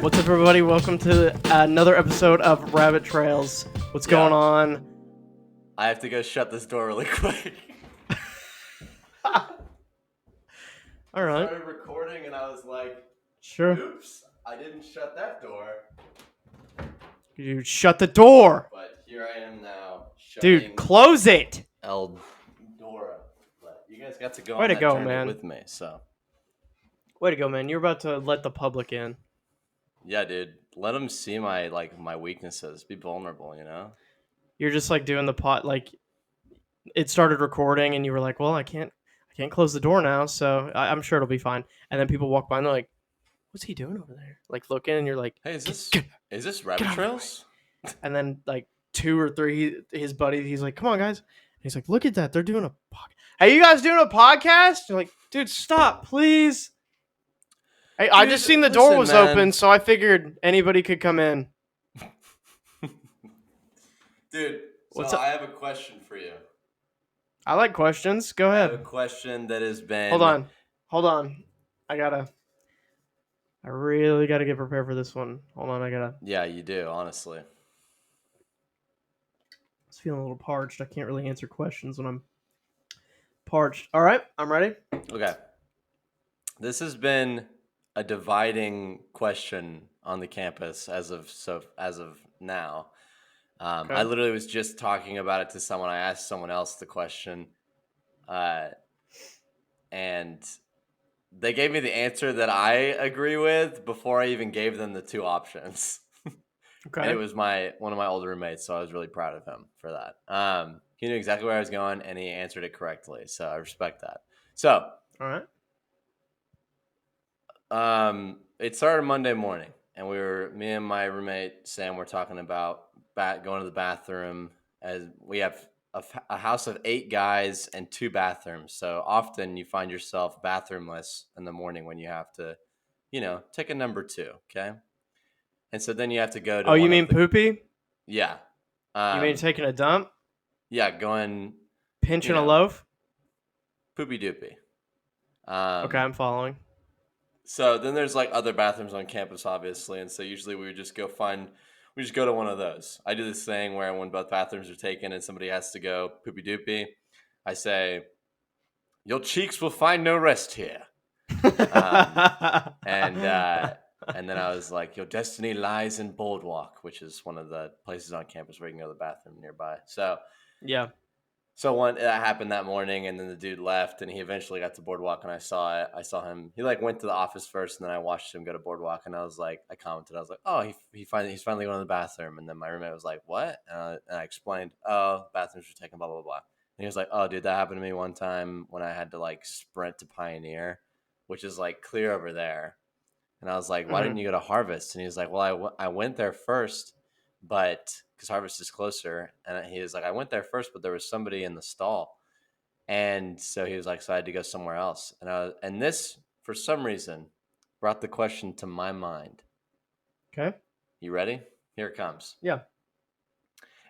What's up, everybody? Welcome to another episode of Rabbit Trails. What's going on? I have to go shut this door really quick. All right. I started recording and I was like, Sure. oops, I didn't shut that door. You shut the door. But here I am now. Dude, close it. El Dora. But you guys got to go Way on to that go, journey man. with me, so. Way to go, man. You're about to let the public in. Yeah, dude. Let them see my weaknesses. Be vulnerable, you know? You're just like doing the pot, like it started recording and you were like, well, I can't close the door now, so I'm sure it'll be fine. And then people walk by and they're like, what's he doing over there? Like looking and you're like, Hey, is this get Rabbit out of the Trails? and then like two or three, his buddies, he's like, come on, guys. And he's like, look at that. They're doing a podcast. Hey, you guys doing a podcast? You're like, dude, stop, please. Hey, I just seen the door was open, so I figured anybody could come in. Dude, What's so up? I have a question for you. I like questions. Go I ahead. have a question that has been... Hold on. I really gotta get prepared for this one. Hold on, Yeah, you do, honestly. I was feeling a little parched. I can't really answer questions when I'm parched. All right, I'm ready. Okay. This has been a dividing question on the campus as of now. Okay. I literally was just talking about it to someone. I asked someone else the question, and they gave me the answer that I agree with before I even gave them the two options. Okay. And it was one of my old roommates, so I was really proud of him for that. He knew exactly where I was going, and he answered it correctly, so I respect that. So, All right. it started Monday morning, and me and my roommate Sam were talking about going to the bathroom, as we have a house of 8 guys and 2 bathrooms. So often you find yourself bathroomless in the morning when you have to, take a number 2. Okay, and so then you have to go to. Oh, you mean poopy? Yeah. You mean taking a dump? Yeah, going pinching a loaf? Poopy doopy. Okay, I'm following. So then there's like other bathrooms on campus, obviously, and so usually we just go to one of those. I do this thing where when both bathrooms are taken and somebody has to go poopy doopy, I say, "Your cheeks will find no rest here," and then I was like, "Your destiny lies in Boardwalk," which is one of the places on campus where you can go to the bathroom nearby. So yeah. So that happened that morning, and then the dude left, and he eventually got to Boardwalk, and I saw it. I saw him. He went to the office first, and then I watched him go to Boardwalk, and I commented, I was like, "Oh, he's finally going to the bathroom." And then my roommate was like, "What?" And I explained, "Oh, bathrooms were taken, blah blah blah." And he was like, "Oh, dude, that happened to me one time when I had to sprint to Pioneer, which is clear over there." And I was like, "Why didn't you go to Harvest?" And he was like, "Well, I went there first, but because Harvest is closer." And he was like, "I went there first, but there was somebody in the stall." And so he was like, "So I had to go somewhere else." And this, for some reason, brought the question to my mind. Okay. You ready? Here it comes. Yeah.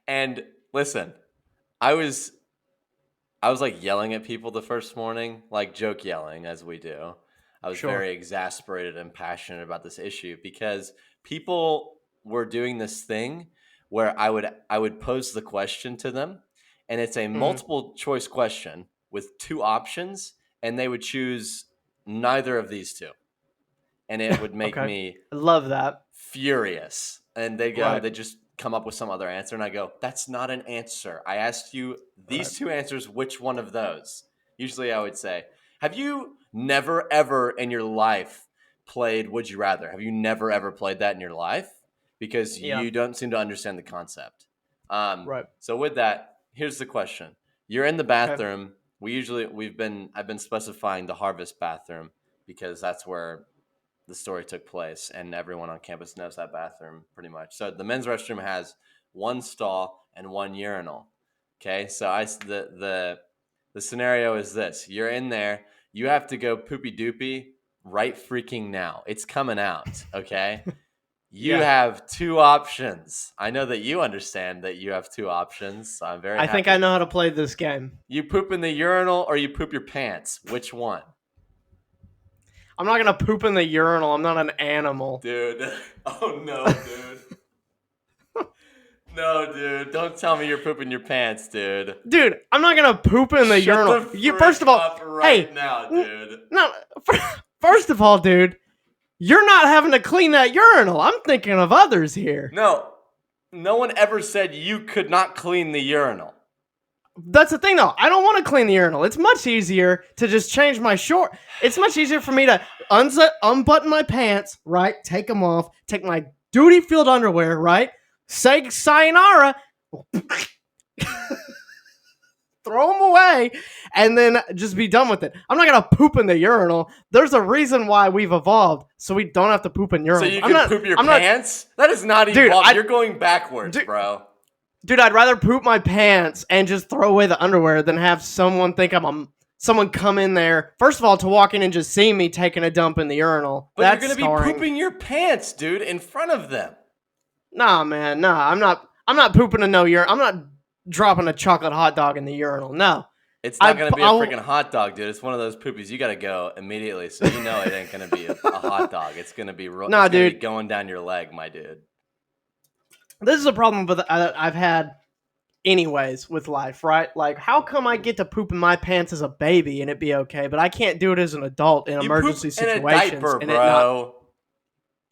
And listen, I was yelling at people the first morning, joke yelling as we do. I was very exasperated and passionate about this issue because people were doing this thing where I would pose the question to them, and it's a multiple choice question with 2 options, and they would choose neither of these 2. And it would make me I love that. furious. And they just come up with some other answer, and I go, "That's not an answer. I asked you these 2 answers, which one of those?" Usually I would say, "Have you never ever in your life played Would You Rather? Have you never ever played that in your life? Because you don't seem to understand the concept." So with that, here's the question. You're in the bathroom. Okay. I've been specifying the Harvest bathroom because that's where the story took place, and everyone on campus knows that bathroom pretty much. So the men's restroom has 1 stall and 1 urinal. Okay, so the scenario is this: you're in there, you have to go poopy doopy right freaking now. It's coming out. Okay, you have 2 options. I know that you understand that you have 2 options. So I'm very. I think I know how to play this game. You poop in the urinal or you poop your pants. Which one? I'm not gonna poop in the urinal. I'm not an animal. Dude. Oh no, dude. No, dude. Don't tell me you're pooping your pants, dude. Dude, I'm not gonna poop in the Shut urinal. the First of all, up right hey, now, dude. no. First of all, dude, you're not having to clean that urinal. I'm thinking of others here. No. No one ever said you could not clean the urinal. That's the thing, though. I don't want to clean the urinal. It's much easier to just change my short. It's much easier for me to unbutton my pants, right? Take them off. Take my duty-filled underwear, right? Say sayonara. Throw them away, and then just be done with it. I'm not gonna poop in the urinal. There's a reason why we've evolved, so we don't have to poop in urinals. So you can poop your pants? That is not evolved. You're going backwards, bro. Dude, I'd rather poop my pants and just throw away the underwear than have someone think someone come in there. First of all, to walk in and just see me taking a dump in the urinal. But you're gonna be pooping your pants, dude, in front of them. Nah, man, nah. I'm not pooping in no urinal. I'm not dropping a chocolate hot dog in the urinal. No. It's not going to be a freaking hot dog, dude. It's one of those poopies. You got to go immediately, so you know it ain't going to be a hot dog. It's going to be dude, going down your leg, my dude. This is a problem I've had anyways with life, right? Like, how come I get to poop in my pants as a baby and it be okay, but I can't do it as an adult in emergency situations? In a diaper, bro.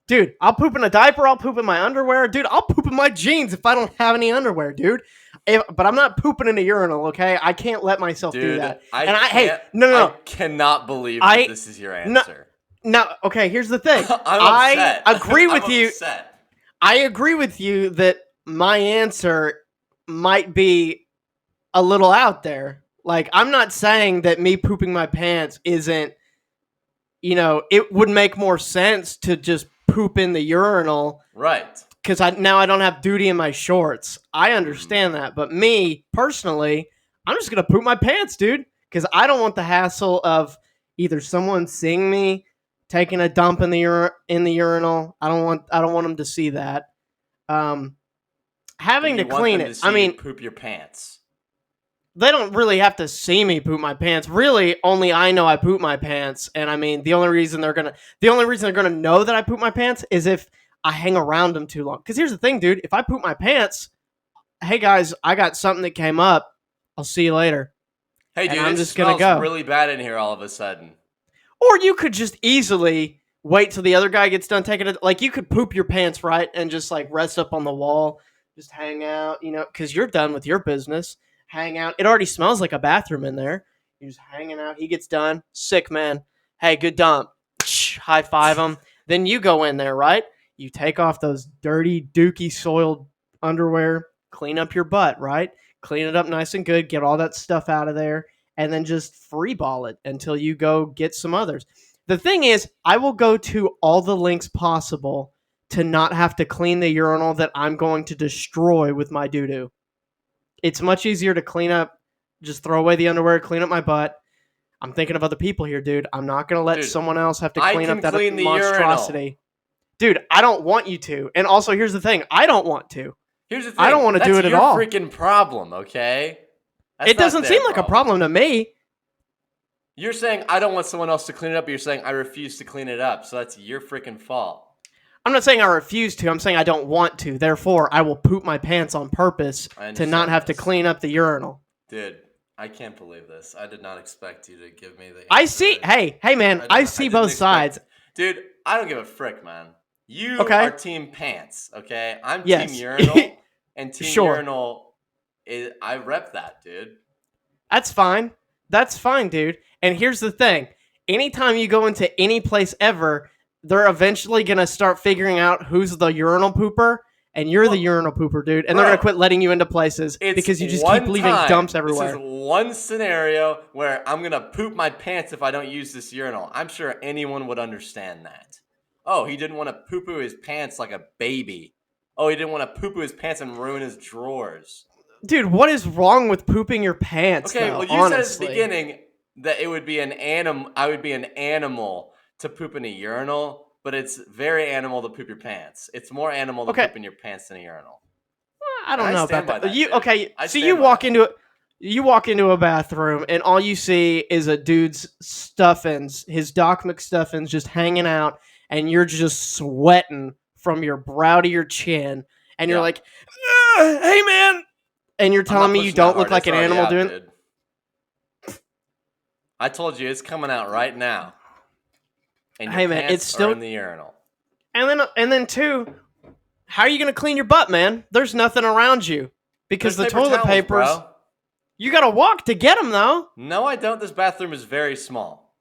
Dude, I'll poop in a diaper. I'll poop in my underwear. Dude, I'll poop in my jeans if I don't have any underwear, dude. But I'm not pooping in a urinal, okay? I can't let myself do that. I cannot believe that this is your answer. No, okay, here's the thing. I agree with you. Upset. I agree with you that my answer might be a little out there. Like, I'm not saying that me pooping my pants isn't, it would make more sense to just poop in the urinal. Right. Because now I don't have duty in my shorts. I understand that. But me, personally, I'm just going to poop my pants, dude. Because I don't want the hassle of either someone seeing me taking a dump in the urinal. I don't want them to see that. Having to clean it. I mean, poop your pants. They don't really have to see me poop my pants. Really, only I know I poop my pants. And I mean, the only reason they're gonna know that I poop my pants is if I hang around them too long. Because here's the thing, dude. If I poop my pants, hey guys, I got something that came up. I'll see you later. Hey, dude, I'm just gonna go. Really bad in here all of a sudden. Or you could just easily wait till the other guy gets done taking it. Like, you could poop your pants, right, and just like rest up on the wall, just hang out, because you're done with your business. Hang out. It already smells like a bathroom in there. You're just hanging out. He gets done. Sick, man. Hey, good dump. High five him. Then you go in there, right? You take off those dirty, dookie, soiled underwear. Clean up your butt, right? Clean it up nice and good. Get all that stuff out of there. And then just free ball it until you go get some others. The thing is, I will go to all the lengths possible to not have to clean the urinal that I'm going to destroy with my doo-doo. It's much easier to clean up, just throw away the underwear, clean up my butt. I'm thinking of other people here, dude. I'm not going to let someone else have to clean up that monstrosity. Dude, I don't want you to. And also, here's the thing. I don't want to. Here's the thing. I don't want to do it at all. That's your freaking problem, okay? It doesn't seem like a problem to me. You're saying I don't want someone else to clean it up, but you're saying I refuse to clean it up. So that's your freaking fault. I'm not saying I refuse to. I'm saying I don't want to. Therefore, I will poop my pants on purpose to not have to clean up the urinal. Dude, I can't believe this. I did not expect you to give me the answer. I see. Hey, man. I see both sides. Dude, I don't give a frick, man. You are team pants, okay? I'm team urinal, and team urinal, I rep that, dude. That's fine. That's fine, dude. And here's the thing. Anytime you go into any place ever, they're eventually going to start figuring out who's the urinal pooper, and you're the urinal pooper, dude. And they're going to quit letting you into places because you just keep leaving dumps everywhere. This is one scenario where I'm going to poop my pants if I don't use this urinal. I'm sure anyone would understand that. Oh, he didn't want to poo-poo his pants like a baby. Oh, he didn't want to poo-poo his pants and ruin his drawers. Dude, what is wrong with pooping your pants? Okay, though, well, you said at the beginning that it would be an animal. I would be an animal to poop in a urinal, but it's very animal to poop your pants. It's more animal to poop in your pants than a urinal. I don't know about that. So you walk into it. You walk into a bathroom and all you see is a dude's stuffings, his Doc McStuffins just hanging out, and you're just sweating from your brow to your chin, and you're Yeah. like, "Hey man," and you're I'm telling not me you pushing that don't look hard. like It's an already animal out, doing. dude. I told you it's coming out right now. And your Hey man, it's pants are still, in the urinal. and then two, how are you gonna clean your butt, man? There's nothing around you because There's the paper toilet towels, papers. bro. You gotta walk to get them though. No, I don't. This bathroom is very small.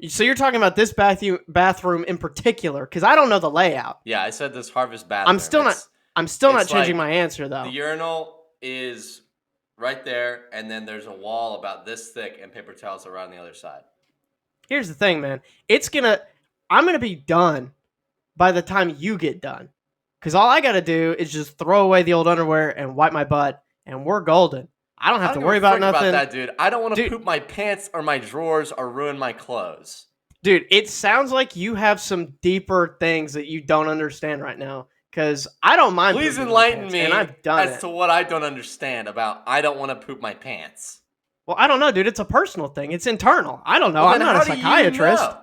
So you're talking about this bathroom in particular because I don't know the layout. Yeah, I said this Harvest I'm bathroom. still not. I'm still not It's changing like my answer the though. urinal is right there, and then there's a wall about this thick and paper towels around the other side. Here's the thing, man. I'm gonna be done by the time you get done, because all I gotta do is just throw away the old underwear and wipe my butt, and we're golden. I don't have I to don't worry give a about frick about nothing, that, dude. I don't want to dude. poop my pants or my drawers or ruin my clothes. Dude, it sounds like you have some deeper things that you don't understand right now. Because I don't mind. Please pooping in my enlighten pants, me and I've done as it. to what I don't understand about I don't want to poop my pants. Well, I don't know, dude. It's a personal thing. It's internal. I don't know. Well, I'm then not a how do you psychiatrist. know?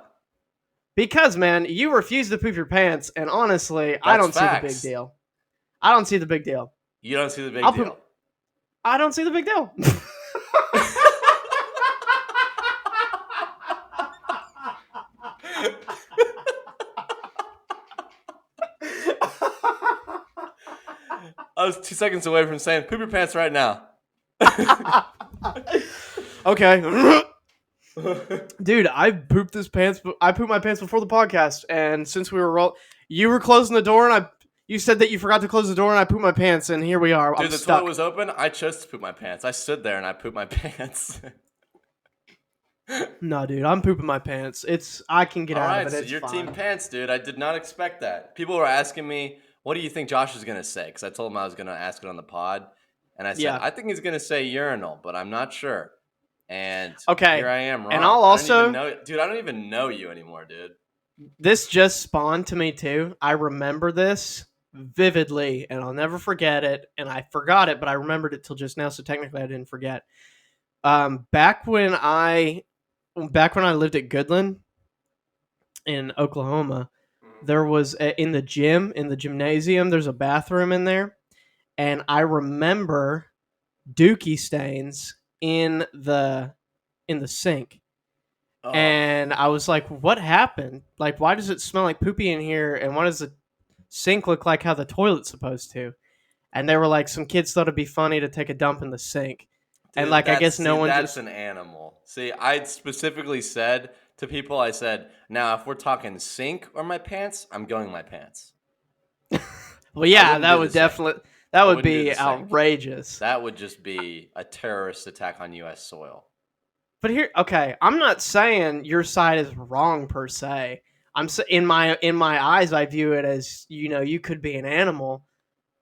Because, man, you refuse to poop your pants, and honestly, I That's don't see the big facts. deal. I don't see the big deal. You don't see the big I'll deal. poop. I don't see the big deal. I was 2 seconds away from saying, poop your pants right now. Okay. Dude, I pooped my pants before the podcast, and since we were you were closing the door, and you said that you forgot to close the door, and I pooped my pants, and here we are. Dude, I'm the stuck. toilet was open. I chose to poop my pants. I stood there and I pooped my pants. No, dude, I'm pooping my pants. I can get out of it. So It's you're fine. team pants, dude. I did not expect that. People were asking me, what do you think Josh is going to say? Because I told him I was going to ask it on the pod. And I said, Yeah. I think he's going to say urinal, but I'm not sure. And Okay. here I am wrong. And I'll also... I don't even know you anymore, dude. This just spawned to me, too. I remember this vividly, and I'll never forget it. And I forgot it, but I remembered it till just now, so technically I didn't forget. Back when I lived at Goodland in Oklahoma, there was in the gymnasium, there's a bathroom in there, and I remember dookie stains in the sink. Oh. And I was like, what happened? Like, why does it smell like poopy in here? And why does the sink look like how the toilet's supposed to? And they were like, some kids thought it'd be funny to take a dump in the sink. Dude, And like, I guess no one that's just... an animal. See, I specifically said to people, I said, now if we're talking sink or my pants, I'm going my pants. Well, yeah, that would definitely... That would be outrageous. That would just be a terrorist attack on U.S. soil. But here, okay, I'm not saying your side is wrong per se. In my eyes, I view it as, you could be an animal,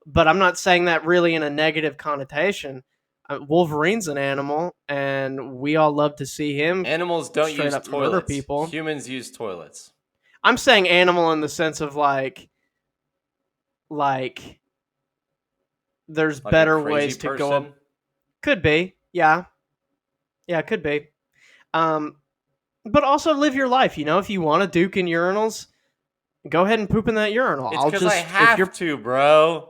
but I'm not saying that really in a negative connotation. Wolverine's an animal, and we all love to see him. Animals don't use up toilets. Murder people. Humans use toilets. I'm saying animal in the sense of like there's like better ways to go up. Could be, yeah, it could be. But also live your life. If you want to duke in urinals, go ahead and poop in that urinal. It's because I have to, bro.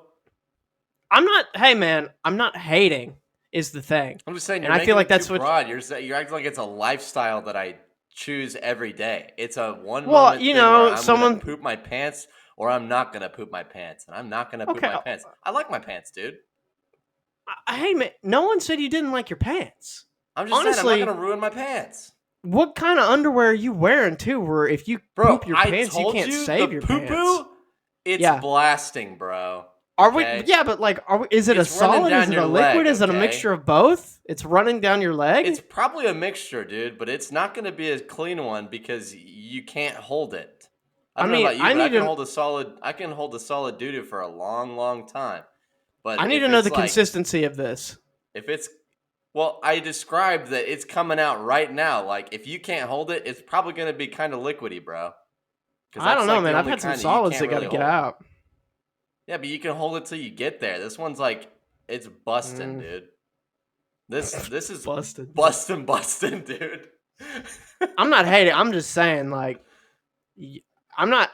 I'm not. Hey, man, I'm not hating. Is the thing. I'm just saying. And I feel like that's what broad. You're acting like it's a lifestyle that I choose every day. It's a moment thing where I'm gonna poop my pants, or I'm not gonna poop my pants, and I'm not gonna poop my pants. I like my pants, dude. Hey, man, no one said you didn't like your pants. I'm just saying I'm not gonna ruin my pants. What kind of underwear are you wearing too? Where if you poop your pants, you can't save your pants. It's blasting, bro. Are we? Yeah, but like, is it a solid? Is it a liquid? Is it a mixture of both? It's running down your leg. It's probably a mixture, dude. But it's not going to be a clean one because you can't hold it. I don't know about you, but I can hold a solid. I can hold a solid doo-doo for a long, long time. But I need to know the consistency of this. If it's I described that it's coming out right now. Like if you can't hold it, it's probably going to be kind of liquidy, bro. I don't know, man. I've had some solids that got to get out. Yeah, but you can hold it till you get there. This one's like, it's busting, dude. This is Busted. bustin', dude. I'm not hating. I'm just saying, like, I'm not.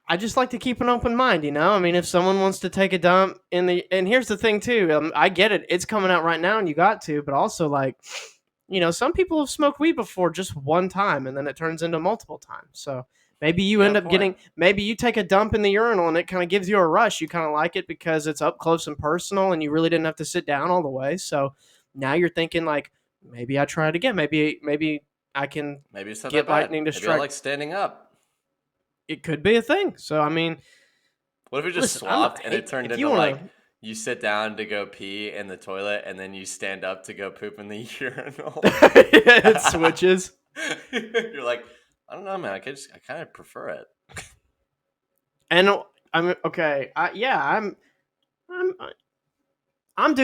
I just like to keep an open mind, you know. I mean, if someone wants to take a dump and here's the thing too, I get it. It's coming out right now, and you got to, but also like, some people have smoked weed before just one time, and then it turns into multiple times. So maybe you You end got a up point. maybe you take a dump in the urinal, and it kind of gives you a rush. You kind of like it because it's up close and personal, and you really didn't have to sit down all the way. So now you're thinking like, maybe I try it again. Maybe I can Maybe it's not that get bad. lightning to Maybe I strike. like standing up. It could be a thing. So I mean, What if it just listen, I'm not swapped and it hate turned if you into want like to. you sit down to go pee in the toilet and then you stand up to go poop in the urinal? It switches. You're like, I don't know, man. I kind of prefer it. And I'm okay. I'm I'm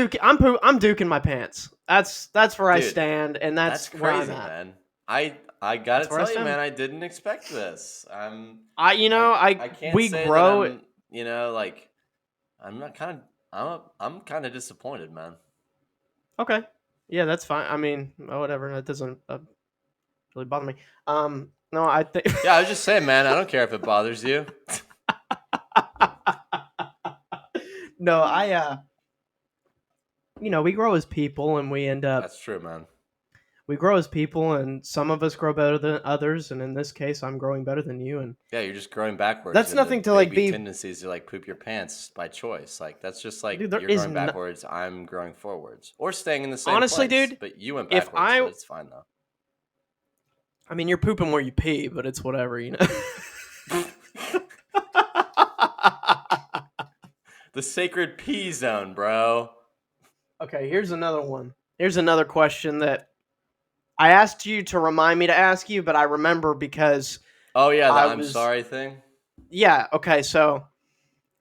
duking my pants. That's where I Dude, stand, and that's that's where I'm crazy, at. man. I gotta That's where I tell you, stand. man, I didn't expect this. I I can't we say that grow. like I'm not kind of I'm kind of disappointed, man. Okay, yeah, that's fine. I mean, whatever. That doesn't really bother me. No, I think. Yeah, I was just saying, man. I don't care if it bothers you. No, we grow as people, and we end up That's true, man. we grow as people, and some of us grow better than others, and in this case, I'm growing better than you, and Yeah, you're just growing backwards that's into nothing to like baby be. tendencies to like poop your pants by choice. Like that's just like Dude, there you're is growing no, backwards, I'm growing forwards, or staying in the same honestly, place. dude. But you went If backwards, but it's fine I mean, you're pooping where you pee, but it's whatever, you know. though. The sacred pee zone, bro. Okay, here's another one. Here's another question that I asked you to remind me to ask you, but I remember because Oh yeah, the I I'm was. sorry thing. Yeah. Okay. So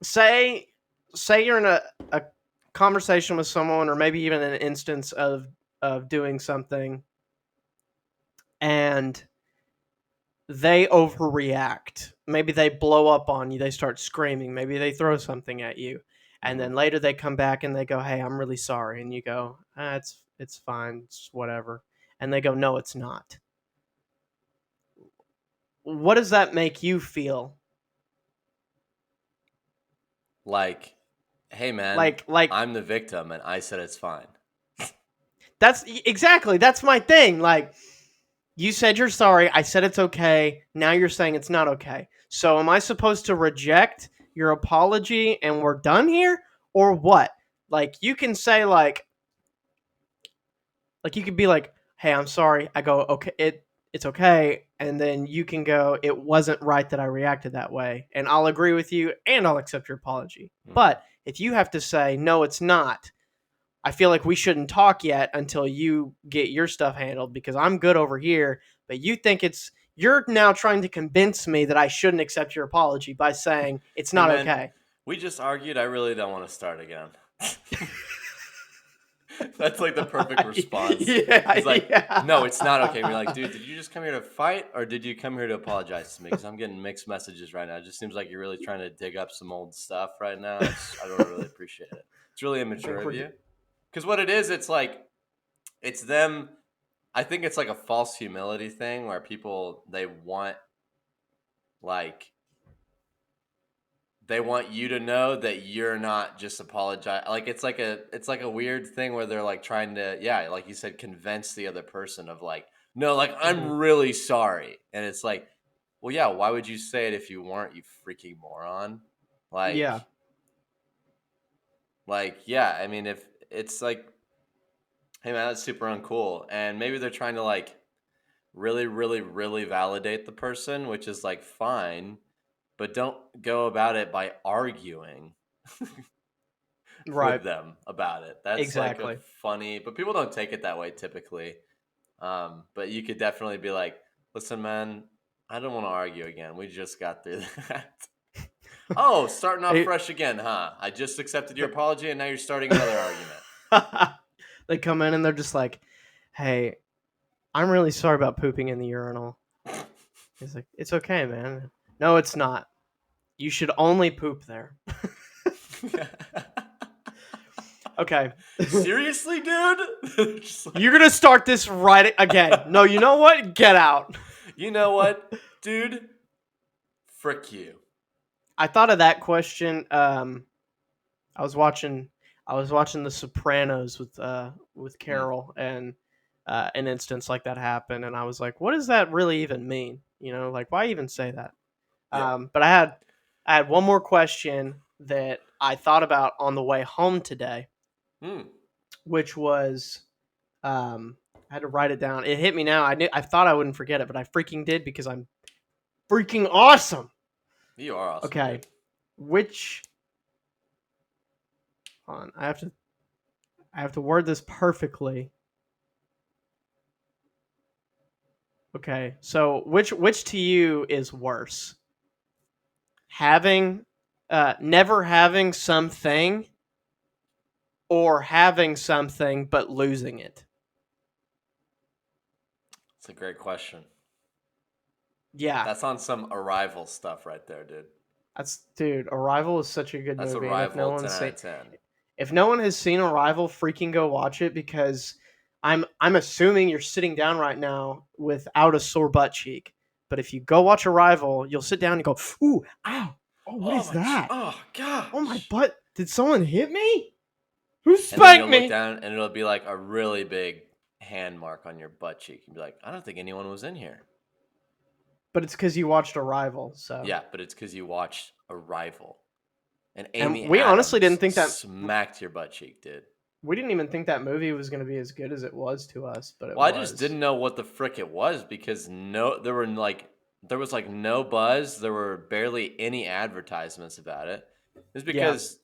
say say you're in a conversation with someone, or maybe even an instance of doing something, and they overreact. Maybe they blow up on you. They start screaming. Maybe they throw something at you, and Hmm. then later they come back and they go, "Hey, I'm really sorry," and you go, it's fine, it's whatever," and they go, "No, it's not." What does that make you feel? Like, hey man, Like I'm the victim, and I said it's fine. that's exactly that's my thing. Like, you said you're sorry. I said it's okay. Now you're saying it's not okay. So am I supposed to reject your apology and we're done here, or what? Like, you can say like you could be like, "Hey, I'm sorry." I go, "Okay, it's okay." And then you can go, "It wasn't right that I reacted that way." And I'll agree with you and I'll accept your apology. Hmm. But if you have to say, "No, it's not," I feel like we shouldn't talk yet until you get your stuff handled because I'm good over here, but you think you're now trying to convince me that I shouldn't accept your apology by saying it's Hey not man, okay. we just argued. I really don't want to start again. That's like the perfect response. Yeah, He's like, no, it's not okay. And we're like, yeah. dude, did you just come here to fight or did you come here to apologize to me? Because I'm getting mixed messages right now. It just seems like you're really trying to dig up some old stuff right now. I don't really appreciate it. It's really I immature think of we're you. Because what it is, it's like, it's them. I think it's like a false humility thing where people, like, they want you to know that you're not just apologize. Like it's like a weird thing where they're like trying to, yeah, like you said, convince the other person of like, no, like I'm Mhm. really sorry. And it's like, well, yeah, why would you say it if you weren't, you freaking moron? Like, Yeah. yeah, I mean, if it's like, hey man, that's super uncool. And maybe they're trying to like really, really, really validate the person, which is like fine, but don't go about it by arguing with Right. them about it. That's like a Exactly. funny, but people don't take it that way typically. But you could definitely be like, listen, man, I don't want to argue again. We just got through that. Oh, starting off Hey, fresh again, huh? I just accepted your apology and now you're starting another argument. they come in and they're just like, "Hey, I'm really sorry about pooping in the urinal." He's like, "It's okay, man." No, it's not. You should only poop there. Okay. Seriously, dude? Just like, You're gonna start this right again. No, you know what? Get out. you know what, dude? Frick you. I thought of that question. I was watching The Sopranos with Mm, Carol, and an instance like that happened, and I was like, what does that really even mean? You know, like why even say that? yeah. But I had one more question that I thought about on the way home today, Mm, which was I had to write it down. It hit me now. I thought I wouldn't forget it, but I freaking did because I'm freaking awesome. you are awesome, Okay, dude. which hold on, I have to word this perfectly. Okay, so which to you is worse? Having never having something or having something but losing it? It's a great question. Yeah, That's on some Arrival stuff right there, dude. that's dude. Arrival is such a good That's movie, and Arrival 10 out of 10. if no one has seen Arrival, freaking go watch it because I'm assuming you're sitting down right now without a sore butt cheek. But if you go watch Arrival, you'll sit down and go, "Ooh, ow, oh, what Oh is my, that? oh Oh my gosh. butt! Did someone hit me? Who And then spanked you'll look me?" down and it'll be like a really big hand mark on your butt cheek. You'll be like, I don't think anyone was in here. But it's because you watched Arrival, so. Yeah, but it's because you watched Arrival. And And Amy we honestly Adams didn't think that smacked your butt cheek, dude. we didn't even think that movie was going to be as good as it was to us, but it Well, I just was. didn't know what the frick it was because there was like no buzz. There were barely any advertisements about it. It's Yeah. because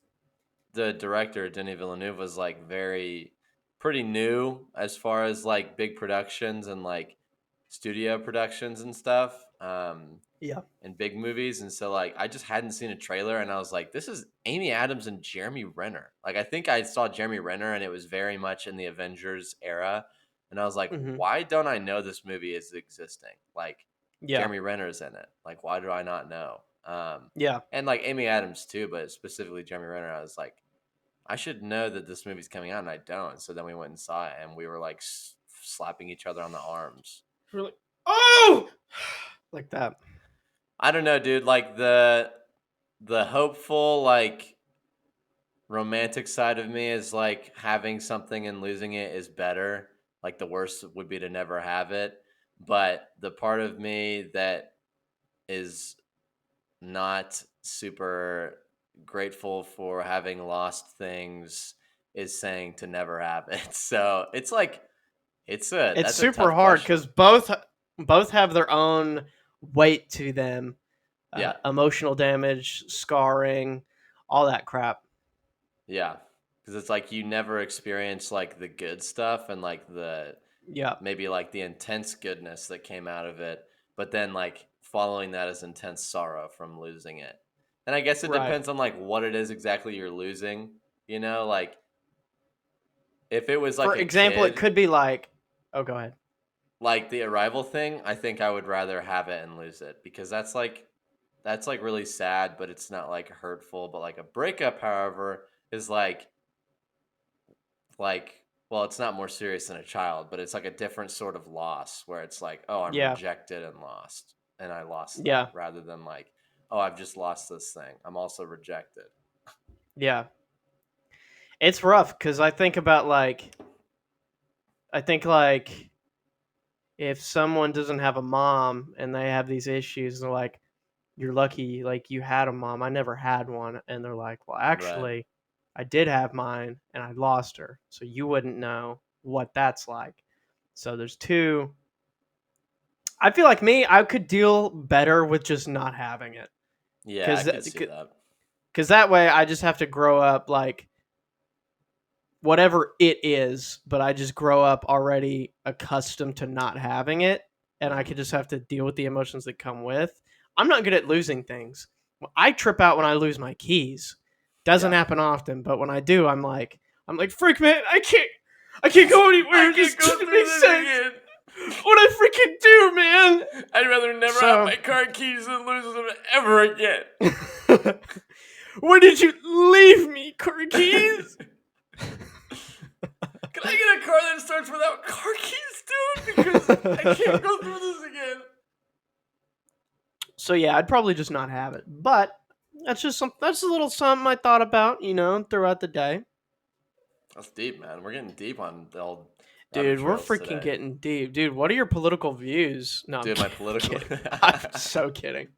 the director Denis Villeneuve was like pretty new as far as like big productions and like studio productions and stuff. Yeah. And big movies, and so like I just hadn't seen a trailer, and I was like, "This is Amy Adams and Jeremy Renner." Like I think I saw Jeremy Renner, and it was very much in the Avengers era, and I was like, Mhm. "Why don't I know this movie is existing? Like Yeah. Jeremy Renner's in it. Like why do I not know?" Yeah. And like Amy Adams too, but specifically Jeremy Renner, I was like, I should know that this movie's coming out, and I don't. So then we went and saw it, and we were like slapping each other on the arms. Really? Oh! Like that. I don't know, dude. Like the hopeful like romantic side of me is like having something and losing it is better. Like the worst would be to never have it. But the part of me that is not super grateful for having lost things is saying to never have it. So it's like It's that's a super tough hard question. because both have their own weight to them. Yeah. Emotional damage, scarring, all that crap. Yeah. Because it's like you never experience like the good stuff and like the Yeah. maybe like the intense goodness that came out of it, but then like following that is intense sorrow from losing it. And I guess it Right. depends on like what it is exactly you're losing, like if it was For like a example, it kid, could be like, oh, go ahead. like the Arrival thing, I think I would rather have it and lose it because that's like really sad, but it's not like hurtful, but like a breakup however is like well, it's not more serious than a child, but it's like a different sort of loss where it's like, oh, I'm Yeah. rejected and lost, and I lost that, Yeah. rather than like, oh, I've just lost this thing. I'm also rejected. Yeah. It's rough because I think like if someone doesn't have a mom and they have these issues, they're like, you're lucky, like you had a mom. I never had one. And they're like, well, Right. actually, I did have mine and I lost her. So you wouldn't know what that's like. So there's two. I feel like me, I could deal better with just not having it. Yeah, I Because could see that. that way I just have to grow up like whatever it is, but I just grow up already accustomed to not having it, and I Hmm. could just have to deal with the emotions that come with. I'm not good at losing things. I trip out when I lose my keys. Doesn't Yeah. happen often, but when I do, I'm like, freak man, I can't go anywhere. I It can't just go doesn't through make this sense. again. What I freaking do, man? I'd rather never have So, my car keys than lose them ever again. where did you leave me, car keys? Can I get a car that starts without car keys, dude? Because I can't go through this again. So yeah, I'd probably just not have it. But that's that's a little something I thought about, throughout the day. That's deep, man. We're getting deep on the old rabbit Dude, we're trails freaking today. getting deep. Dude, what are your political views? No, Dude, my political. I'm so kidding.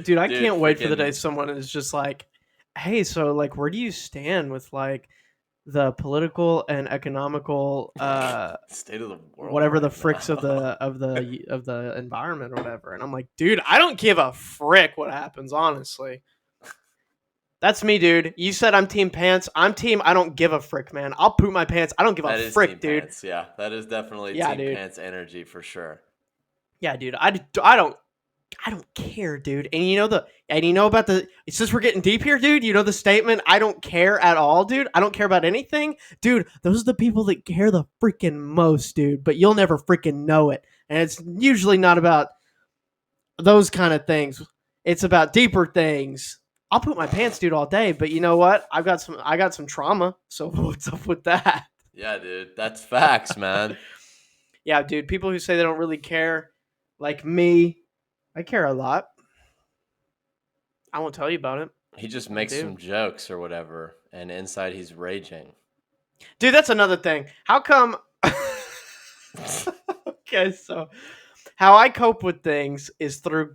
Dude, I Dude, can't wait for the day freaking someone is just like, hey, so like where do you stand with like the political and economical state of the world whatever the right fricks of now. the environment or whatever. And I'm like, dude, I don't give a frick what happens, honestly. That's me, dude. You said I'm team pants. I'm team I don't give a frick, man. I'll poop my pants. I don't give a That is Team frick, dude. Pants. Yeah, that is definitely Yeah, Team dude. Pants energy for sure. Yeah, dude. I don't care, dude. And you know about the since we're getting deep here, dude, you know the statement, I don't care at all, dude. I don't care about anything. Dude, those are the people that care the freaking most, dude, but you'll never freaking know it. And it's usually not about those kind of things. It's about deeper things. I'll put my pants, dude, all day, but you know what? I got some trauma. So what's up with that? Yeah, dude, that's facts, man. Yeah, dude, people who say they don't really care, like me, I care a lot. I won't tell you about it. He just I makes do. some jokes or whatever, and inside he's raging. Dude, that's another thing. How come Okay, so how I cope with things is through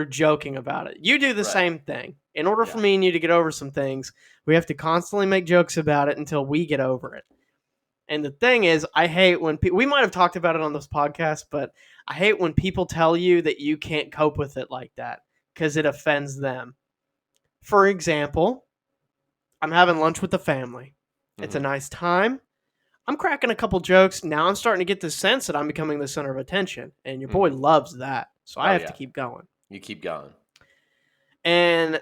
joking about it. You do the Right. same thing. In order for Yeah. me and you to get over some things, we have to constantly make jokes about it until we get over it. And the thing is, I hate when we might have talked about it on this podcast, but I hate when people tell you that you can't cope with it like that because it offends them. For example, I'm having lunch with the family. It's a Mm-hmm. nice time. I'm cracking a couple jokes. Now I'm starting to get the sense that I'm becoming the center of attention. And your boy Mm-hmm. loves that. So I Oh have to yeah. keep going. You keep going. And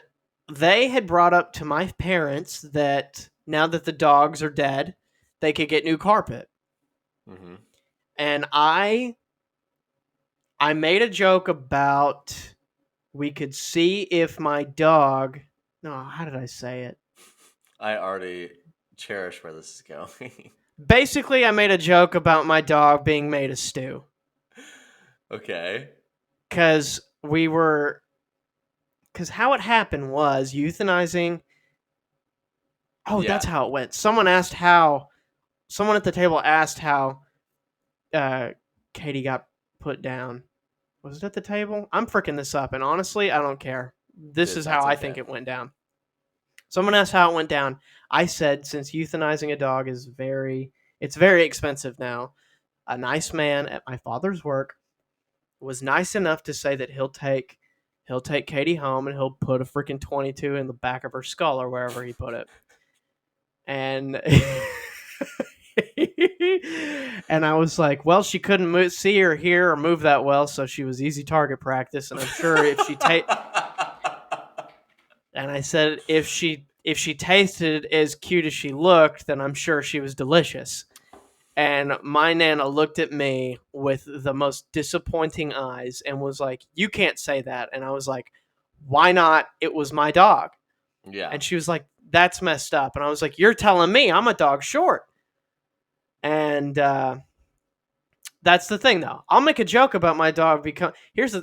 they had brought up to my parents that now that the dogs are dead, they could get new carpet. Mm-hmm. And I made a joke about we could see if my dog. No, how did I say it? I already cherish where this is going. Basically, I made a joke about my dog being made a stew. Okay. Because we were. Because how it happened was euthanizing. Oh, Yeah. that's how it went. Someone asked how. Someone at the table asked how uh, Katie got put down. Was it at the table? I'm freaking this up, and honestly, I don't care. This Dude, is how that's I okay. think it went down. Someone asked how it went down. I said since euthanizing a dog it's very expensive now. A nice man at my father's work was nice enough to say that he'll take Katie home and he'll put a freaking 22 in the back of her skull or wherever he put it. And and I was like, well, she couldn't see or hear or move that well, so she was easy target practice. And I'm sure if she and I said if she tasted as cute as she looked, then I'm sure she was delicious. And my nana looked at me with the most disappointing eyes and was like, "You can't say that." And I was like, "Why not? It was my dog." Yeah. And she was like, "That's messed up." And I was like, "You're telling me I'm a dog short." And that's the thing, though. I'll make a joke about my dog because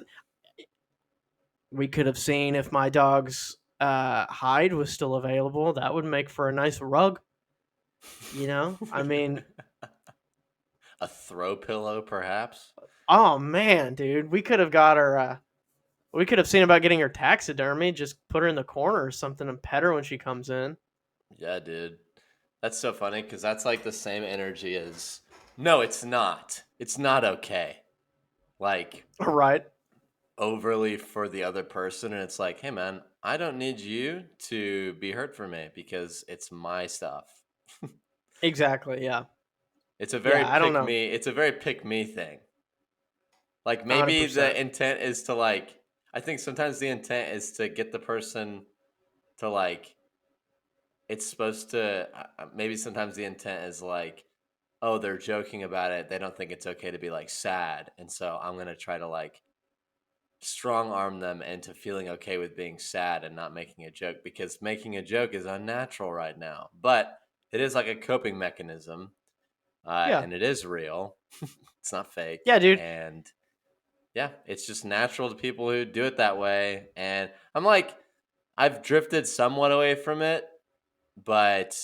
we could have seen if my dog's hide was still available. That would make for a nice rug. I mean, A throw pillow, perhaps? oh man, dude, we could have got her. We could have seen about getting her taxidermy. Just put her in the corner or something and pet her when she comes in. Yeah, dude. That's so funny because that's like the same energy as. No, it's not. It's not okay. Like, All right. overly for the other person. And it's like, hey, man, I don't need you to be hurt for me because it's my stuff. Exactly. Yeah. It's a very Yeah. I don't pick know. me. It's a very pick me thing. Like, maybe the 100%. intent is to like. I think sometimes the intent is to get the person to like. It's supposed to. Maybe sometimes the intent is like, oh, they're joking about it. They don't think it's okay to be like sad, and so I'm gonna try to like strong arm them into feeling okay with being sad and not making a joke, because making a joke is unnatural right now. But it is like a coping mechanism, Yeah. and it is real. It's not fake. Yeah, dude. And yeah, it's just natural to people who do it that way. And I'm like, I've drifted somewhat away from it, but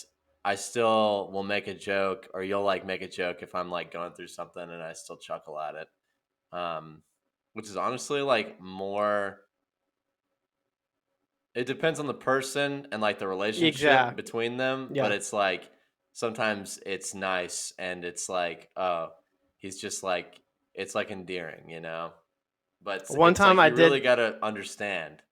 I still will make a joke, or you'll like make a joke if I'm like going through something and I still chuckle at it. Which is honestly like more. It depends on the person and like the relationship Exactly. between them, but Yeah. it's like sometimes it's nice and it's like, oh, he's just like, it's like endearing, you know? But One it's time like I you really did. got to understand.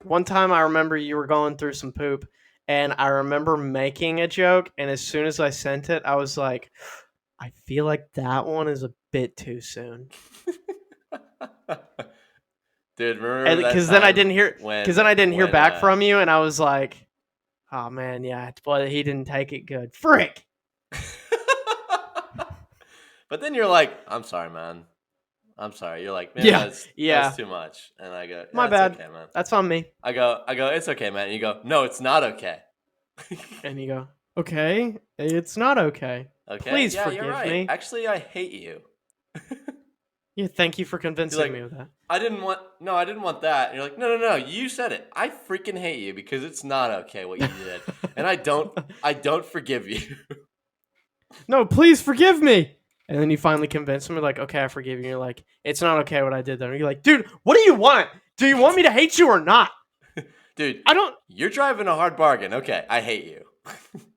One time I remember you were going through some poop, and I remember making a joke, and as soon as I sent it, I was like, I feel like that one is a bit too soon. Dude, remember And that because then I didn't time hear, because when then I didn't hear back from you, and I was like, oh man, yeah, but he didn't take it good. Frick. But then you're like, I'm sorry, man. I'm sorry. You're like, man, Yeah, that's yeah. too much. And I go, My yeah, it's bad. okay, man. That's on me. I go, it's okay, man. And you go, no, it's not okay. And you go, okay, it's not okay. Okay, Please yeah, you're forgive right. me. Actually, I hate you. Yeah, thank you for You're convincing like, me of that. I didn't want that. And you're like, no, you said it. I freaking hate you because it's not okay what you did. And I don't forgive you. No, please forgive me. And then you finally convince him, like, okay, I forgive you. And you're like, it's not okay what I did there. And you're like, dude, what do you want? Do you want me to hate you or not? Dude, I don't. you're driving a hard bargain. Okay, I hate you.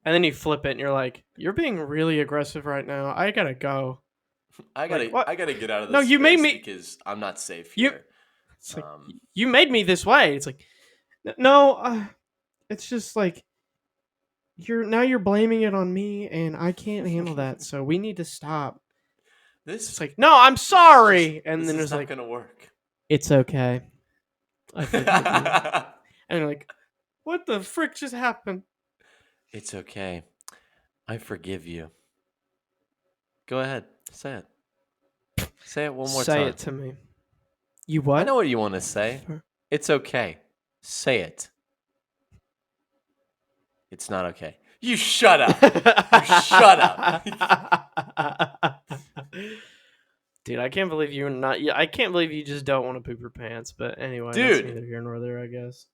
And then you flip it and you're like, you're being really aggressive right now. I gotta go. Like, what? I gotta get out of No, this you made space me. because I'm not safe You. here. It's like, Um, you made me this way. It's like, no, it's just like, you're blaming it on me and I can't handle that. So we need to stop. It's this like, no, I'm sorry. And this then is it's not like, gonna work. it's okay. I forgive you. And you're like, what the frick just happened? It's okay. I forgive you. Go ahead, say it. Say it one more Say time. it to me. You I what? know what you want to say. It's okay. Say it. It's not okay. You shut up. You shut up. Dude, I can't believe you're not. I can't believe you just don't want to poop your pants. But anyway, that's Dude, neither here nor there, I guess.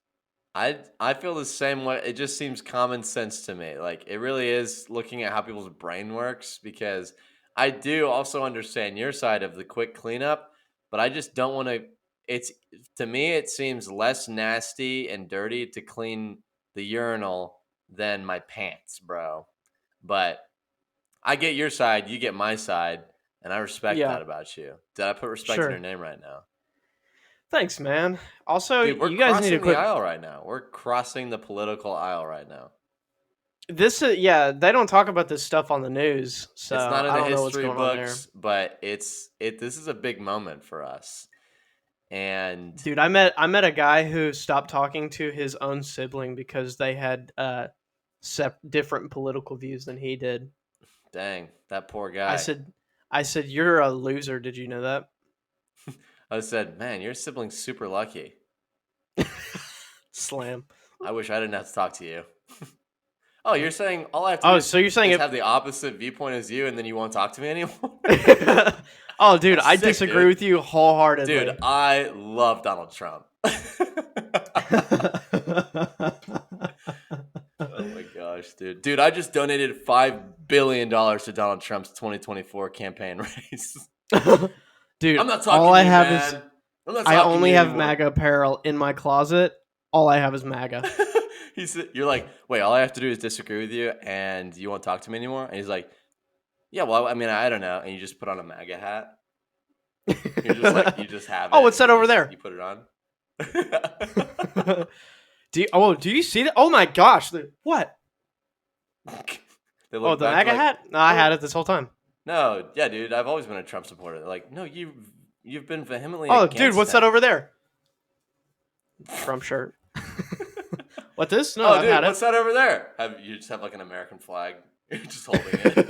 I feel the same way. It just seems common sense to me. Like it really is looking at how people's brain works, because I do also understand your side of the quick cleanup, but I just don't want to. It's to me it seems less nasty and dirty to clean the urinal than my pants, bro. But I get your side, you get my side, and I respect Yeah, that about you. Did I put respect in your sure. name right now? Thanks, man. Also, Dude, we're you guys need to crossing the quit. aisle right now. We're crossing the political aisle right now. This, yeah, they don't talk about this stuff on the news, so It's not in I the don't know what's history going on there. books, but this is a big moment for us. And Dude, I met a guy who stopped talking to his own sibling because they had different political views than he did. dang, that poor I guy. said, I said, you're a loser. Did you know that? I said, man, your sibling's super lucky. Slam. I wish I didn't have to talk to you. Oh, you're saying all I have to do Oh, so you're saying is it? have the opposite viewpoint as you, and then you won't talk to me anymore? Oh, dude, That's I sick, disagree dude. with you wholeheartedly. Dude, I love Donald Trump. Oh my gosh, dude. Dude, I just donated $5 billion to Donald Trump's 2024 campaign race. Dude, I'm not all talking to I you, have is man. I'm not I talking to only you have anymore. MAGA apparel in my closet. All I have is MAGA. You're like, wait, all I have to do is disagree with you and you won't talk to me anymore? And he's like, yeah, well, I mean, I don't know. And you just put on a MAGA hat. You're just like, you just have it. Oh, what's that over there? You put it on. Do you see that? Oh my gosh. What? They Oh, look the back MAGA like, hat? No, I had it this whole time. no, yeah, dude, I've always been a Trump supporter. They're like, no, you've been vehemently Oh, against dude, what's him. that over there? Trump shirt. What this? No, Oh, I've dude, had what's it. that over there? You just have like an American flag. You're just holding it.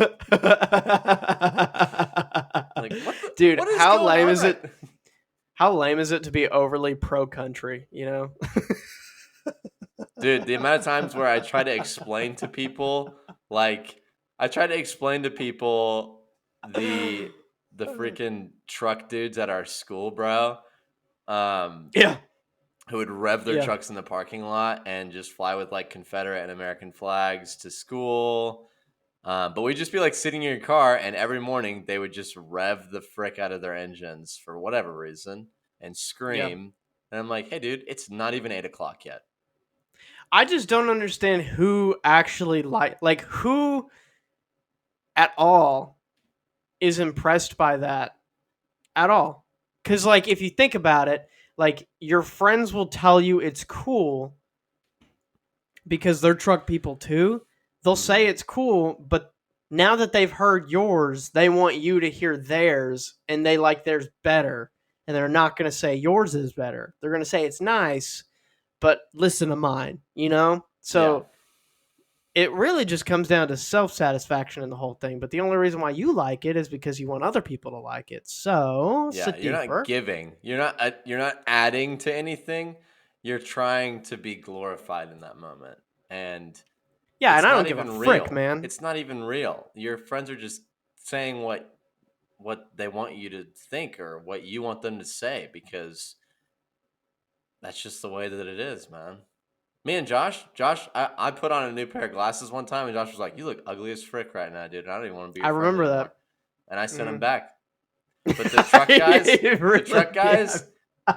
Like, Dude, what is how going lame on is right it? How lame is it to be overly pro country? You know. Dude, the amount of times where I try to explain to people, like I try to explain to people the freaking truck dudes at our school, bro. Um, Yeah. who would rev their Yeah. trucks in the parking lot and just fly with like Confederate and American flags to school. But we'd just be like sitting in your car, and every morning they would just rev the frick out of their engines for whatever reason and Yeah. scream. And I'm like, hey, dude, it's not even 8 o'clock yet. I just don't understand who actually like who at all is impressed by that at all. Cuz like if you think about it, like your friends will tell you it's cool because they're truck people too. They'll say it's cool, but now that they've heard yours, they want you to hear theirs and they like theirs better. And they're not going to say yours is better. They're going to say it's nice, but listen to mine, you know? Yeah. So it really just comes down to self satisfaction in the whole thing. But the only reason why you like it is because you want other people to like it. So Yeah, sit you're not deeper. giving. You're not adding to anything. You're trying to be glorified in that moment. And Yeah, and it's I not don't give a even frick, real. man. It's not even real. Your friends are just saying what they want you to think or what you want them to say because that's just the way that it is, man. Me and Josh, I put on a new pair of glasses one time and Josh was like, "You look ugly as frick right now, dude. And I don't even want to be I your friend remember anymore." that. And I sent him Mm. back. But the Really, truck yeah. guys,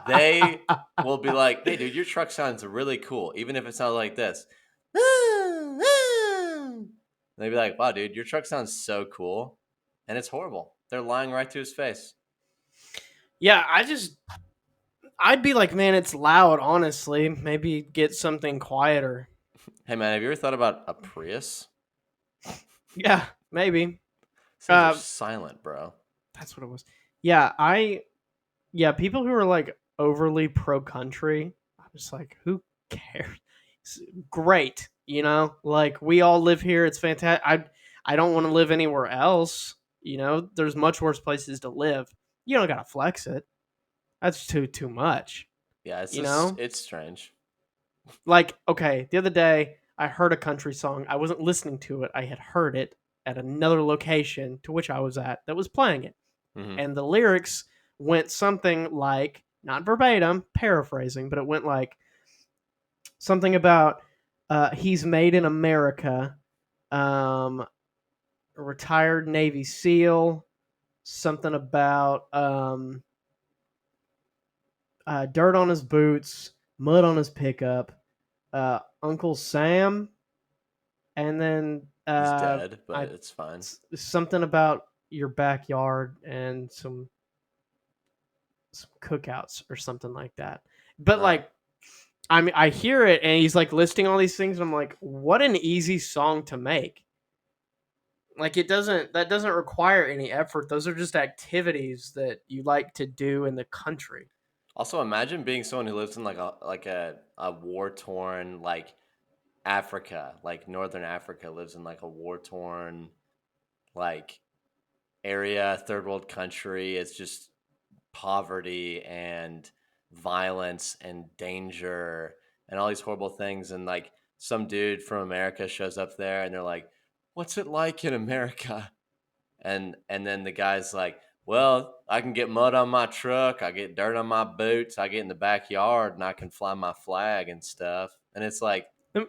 they will be like, "Hey, dude, your truck sounds really cool, even if it sounds like this." And they'd be like, "Wow, dude, your truck sounds so cool," and it's horrible. They're lying right to his face. Yeah, I'd be like, man, it's loud, honestly. Maybe get something quieter. Hey, man, have you ever thought about a Prius? Yeah, maybe. These things are Uh, silent, bro. that's what it was. Yeah, people who are like overly pro country, I'm just like, who cares? It's great, you know? Like we all live here. It's fantastic. I don't want to live anywhere else. You know, there's much worse places to live. You don't gotta flex it. That's too much. Yeah, You know? it's strange. Like, okay, the other day I heard a country song. I wasn't listening to it. I had heard it at another location to which I was at that was playing it. Hmm. And the lyrics went something like, not verbatim, paraphrasing, but it went like something about he's made in America, a retired Navy SEAL, something about dirt on his boots, mud on his pickup, Uncle Sam, and then He's dead, but I it's fine. something about your backyard and some cookouts or something like that. But Huh. like, I mean, I hear it and he's like listing all these things, and I'm like, what an easy song to make. Like that doesn't require any effort. Those are just activities that you like to do in the country. Also, imagine being someone who lives in a war torn like Africa, like Northern Africa, lives in like a war torn like area, third world country. It's just poverty and violence and danger and all these horrible things. And like some dude from America shows up there and they're like, "What's it like in America?" And then the guy's like, "Well, I can get mud on my truck, I get dirt on my boots, I get in the backyard and I can fly my flag and stuff." And it's like Let,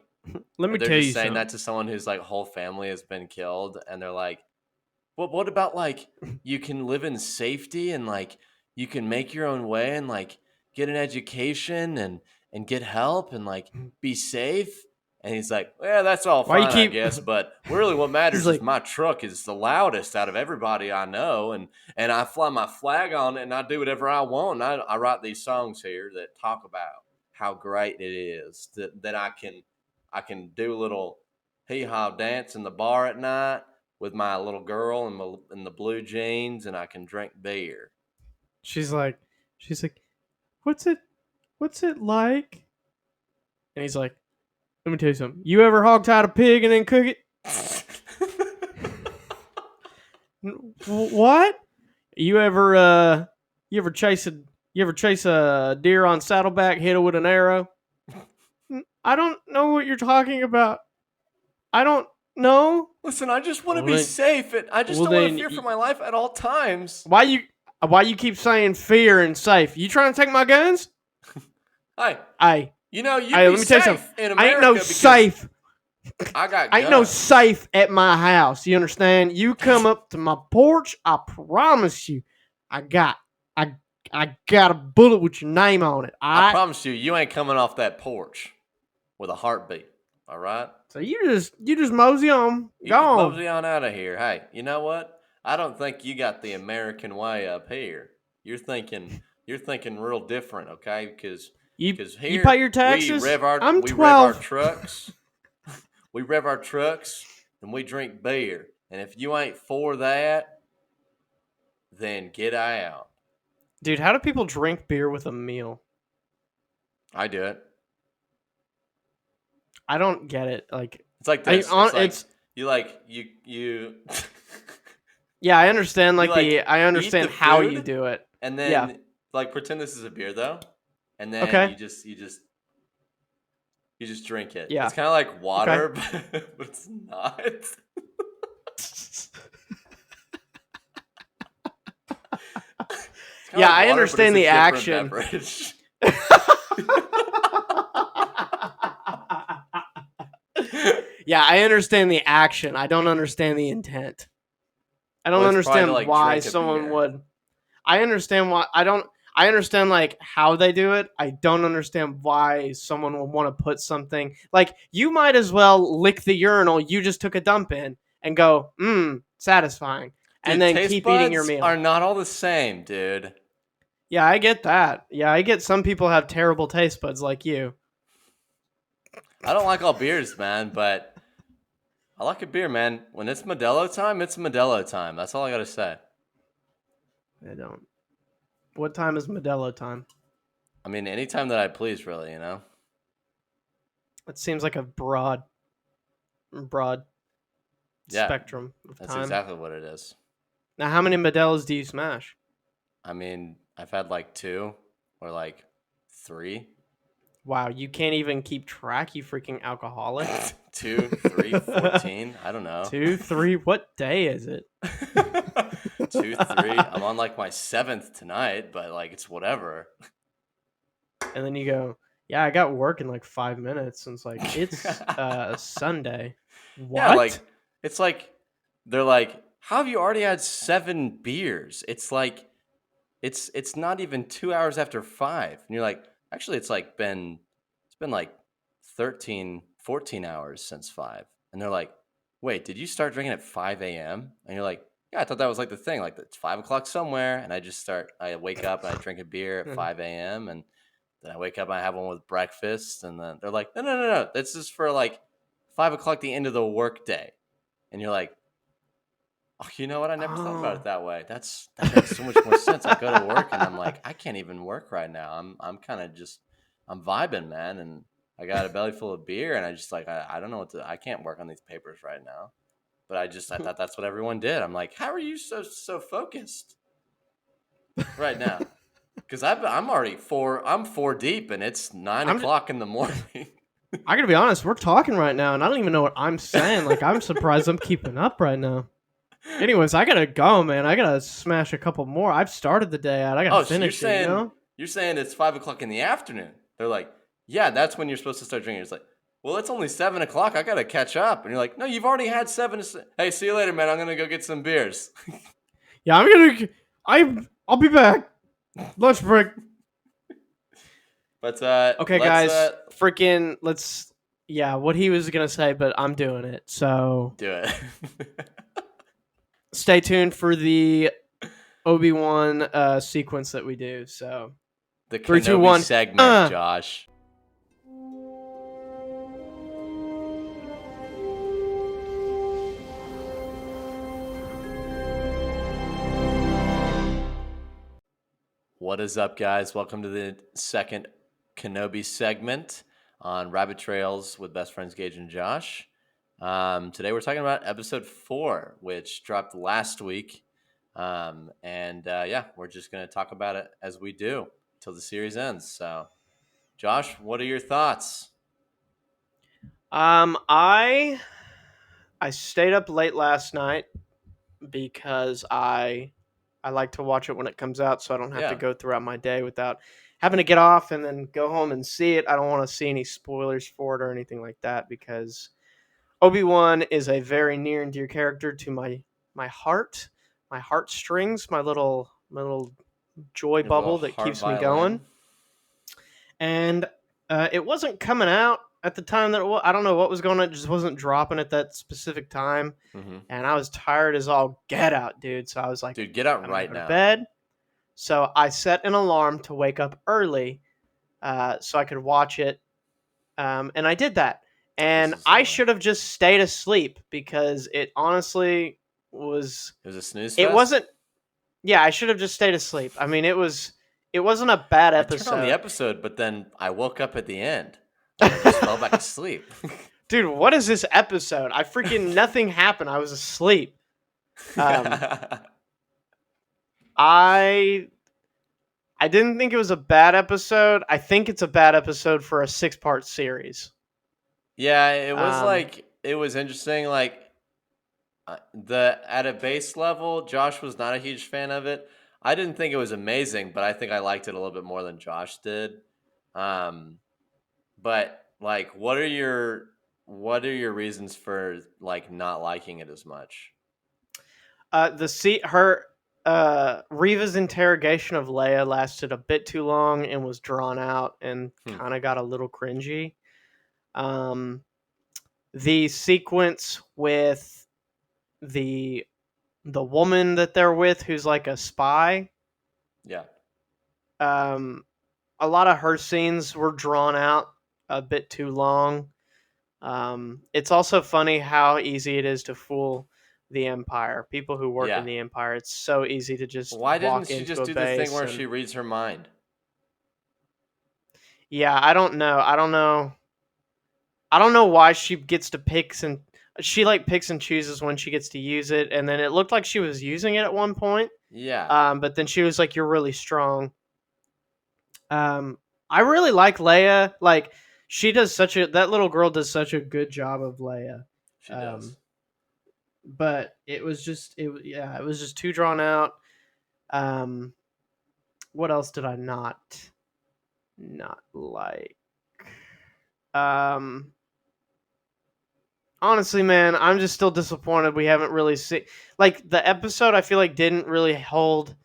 let me they're tell just you saying something. that to someone whose like whole family has been killed and they're like, "Well, what about like you can live in safety and like you can make your own way and like get an education and get help and like be safe?" And he's like, "Well, that's all Why you fine, I keep? guess, but really what He's matters is like, my truck is the loudest out of everybody I know and I fly my flag on it and I do whatever I want. And I write these songs here that talk about how great it is that I can do a little hee-haw dance in the bar at night with my little girl in the blue jeans, and I can drink beer." she's like, she's like, what's it? What's it like? And he's like, let me tell you something. You ever hog-tied a pig and then cook it? What? You ever chase You ever chase a deer on saddleback, hit it with an arrow? I don't know what you're talking about. I don't know. Listen, I just want to Well be then, safe. And I just well don't want to then, fear for my life at all times. why you keep saying fear and safe? You trying to take my guns? Hi. Hey, You know, you'd hey, be let me tell you something. safe in I ain't no America because safe. I got I ain't no guns. safe at my house. You understand? You come up to my porch, I promise you, I got, I, I got a bullet with your name on it. All I right. promise you ain't coming off that porch with a heartbeat. All right? So you just mosey on, You go just on. mosey on out of here. Hey, you know what? I don't think you got the American way up here. You're thinking real different, okay? Because You here pay your taxes. I'm we rev our 12. trucks. We rev our trucks and we drink beer. And if you ain't for that, then get out. Dude, how do people drink beer with a meal? I do it. I don't get it. Like, It's like this. it's you yeah, I understand. you I eat understand the how you food do it. and Yeah. then pretend this is a beer though, and then Okay. you just drink it. Yeah. It's kind of like Okay. water, but it's not. It's Yeah, like I water, but understand it's the a different action. beverage. Yeah, I understand the action. I don't understand the intent. I don't Well, it's probably to understand why drink a someone beer. would. I understand why. I understand how they do it. I don't understand why someone would want to put something like you might as well lick the urinal you just took a dump in and go, satisfying, and Dude, then taste keep eating your buds meal. are not all the same, dude. Yeah, I get that. Yeah, I get some people have terrible taste buds like you. I don't like all beers, man, but I like a beer, man. When it's Modelo time, it's Modelo time. That's all I gotta say. I don't. What time is Modelo time? I mean, anytime that I please, really, you know? It seems like a broad Yeah, spectrum of that's time. exactly what it is. Now, how many Modelos do you smash? I mean, I've had like 2 or 3. Wow, you can't even keep track, you freaking alcoholic. 2, 3, 14. I don't know. 2, 3. What day is it? 2, 3. I'm on my 7th tonight, but it's whatever. And then you go, yeah, I got work in 5 minutes. And it's Sunday. Yeah, What? it's they're like, how have you already had 7 beers? It's not even 2 hours after 5. And you're like, actually, it's been 13, 14 hours since 5. And they're like, wait, did you start drinking at 5 a.m.? And you're like, yeah, I thought that was the thing. It's 5 o'clock somewhere. And I wake up and I drink a beer at 5 a.m. And then I wake up and I have one with breakfast. And then they're like, no. This is for 5 o'clock, the end of the work day. And you're like, oh, you know what? I never thought about it that way. That makes so much more sense. I go to work and I'm like, I can't even work right now. I'm kind of just, I'm vibing, man. And I got a belly full of beer and I just I don't know I can't work on these papers right now. But I thought that's what everyone did. I'm like, how are you so focused right now? Because I'm already I'm 4 deep and it's 9 o'clock in the morning. I gotta be honest, we're talking right now and I don't even know what I'm saying. I'm surprised I'm keeping up right now. Anyways, I gotta go, man. I gotta smash a couple more. I've started the day out. I gotta So finish it, you know? you're saying it's 5 o'clock in the afternoon. They're like, yeah, that's when you're supposed to start drinking. It's like, well, it's only 7 o'clock. I gotta catch up. And you're like, no, you've already had 7. Hey, see you later, man. I'm gonna go get some beers. Yeah, I'll be back. Lunch break. But Okay, guys, yeah, what he was gonna say, but I'm doing it. So do it. stay tuned for the Obi-Wan sequence that we do. So The 3, 2, Kenobi 1. segment, Josh. What is up, guys? Welcome to the second Kenobi segment on Rabbit Trails with best friends Gage and Josh. Today we're talking about episode 4, which dropped last week. Yeah, we're just going to talk about it as we do. till the series ends. So, Josh, what are your thoughts? I stayed up late last night because I like to watch it when it comes out, so I don't have to Yeah. go throughout my day without having to get off and then go home and see it. I don't want to see any spoilers for it or anything like that because Obi-Wan is a very near and dear character to my heart, my heartstrings, my little joy Your little bubble that heart keeps me going. violin. And it wasn't coming out at the time that I don't know what was going on. It just wasn't dropping at that specific time. Mm-hmm. And I was tired as all get out, dude. So I was like, Dude, get out I'm going to right go to now. bed. So I set an alarm to wake up early so I could watch it. And I did that. This And is I should have just stayed asleep because it honestly was. it was a snooze It fest. wasn't. Yeah, I should have just stayed asleep. I mean, it was. It wasn't a bad I turned on the episode. episode, but then I woke up at the end and I just fell back asleep. Dude, what is this episode? I freaking nothing happened. I was asleep. Um, I I didn't think it was a bad episode. I think it's a bad episode for a 6-part series. Yeah, it was Um, like it was interesting. Like the at a base level, Josh was not a huge fan of it. I didn't think it was amazing, but I think I liked it a little bit more than Josh did. Um, but like, what are your reasons for like not liking it as much? her Reva's interrogation of Leia lasted a bit too long and was drawn out and Hmm. kind of got a little cringy. Um, the sequence with the the woman that they're with, who's like a spy. Yeah, Um, a lot of her scenes were drawn out a bit too long. It's also funny how easy it is to fool the Empire. People who work in yeah. the Empire, it's so easy to just Why didn't walk she into just a do the thing base where and she reads her mind? yeah, I don't know. I don't know. I don't know why she gets to she like picks and chooses when she gets to use it, and then it looked like she was using it at one point. Yeah, But then she was like, "You're really strong." Um, I really like Leia. Like she does that little girl does such a good job of Leia. she Um, does. but it was just too drawn out. Um, what else did I not like? Um, honestly, man, I'm just still disappointed we haven't really seen like the episode. I feel like didn't really hold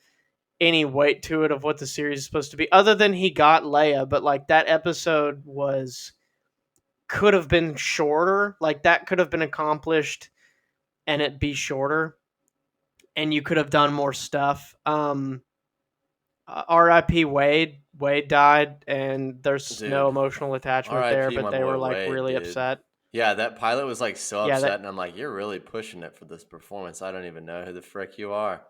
any weight to it of what the series is supposed to be, other than he got Leia. But like that episode was could have been shorter. Like that could have been accomplished and it be shorter, and you could have done more stuff. R.I.P. Wade. Wade died, and there's no Dude, emotional attachment there. R.I.P. But my they boy were like Wade, really dude. upset. Yeah, that pilot was like so Yeah, upset, that and I'm like, you're really pushing it for this performance. I don't even know who the frick you are.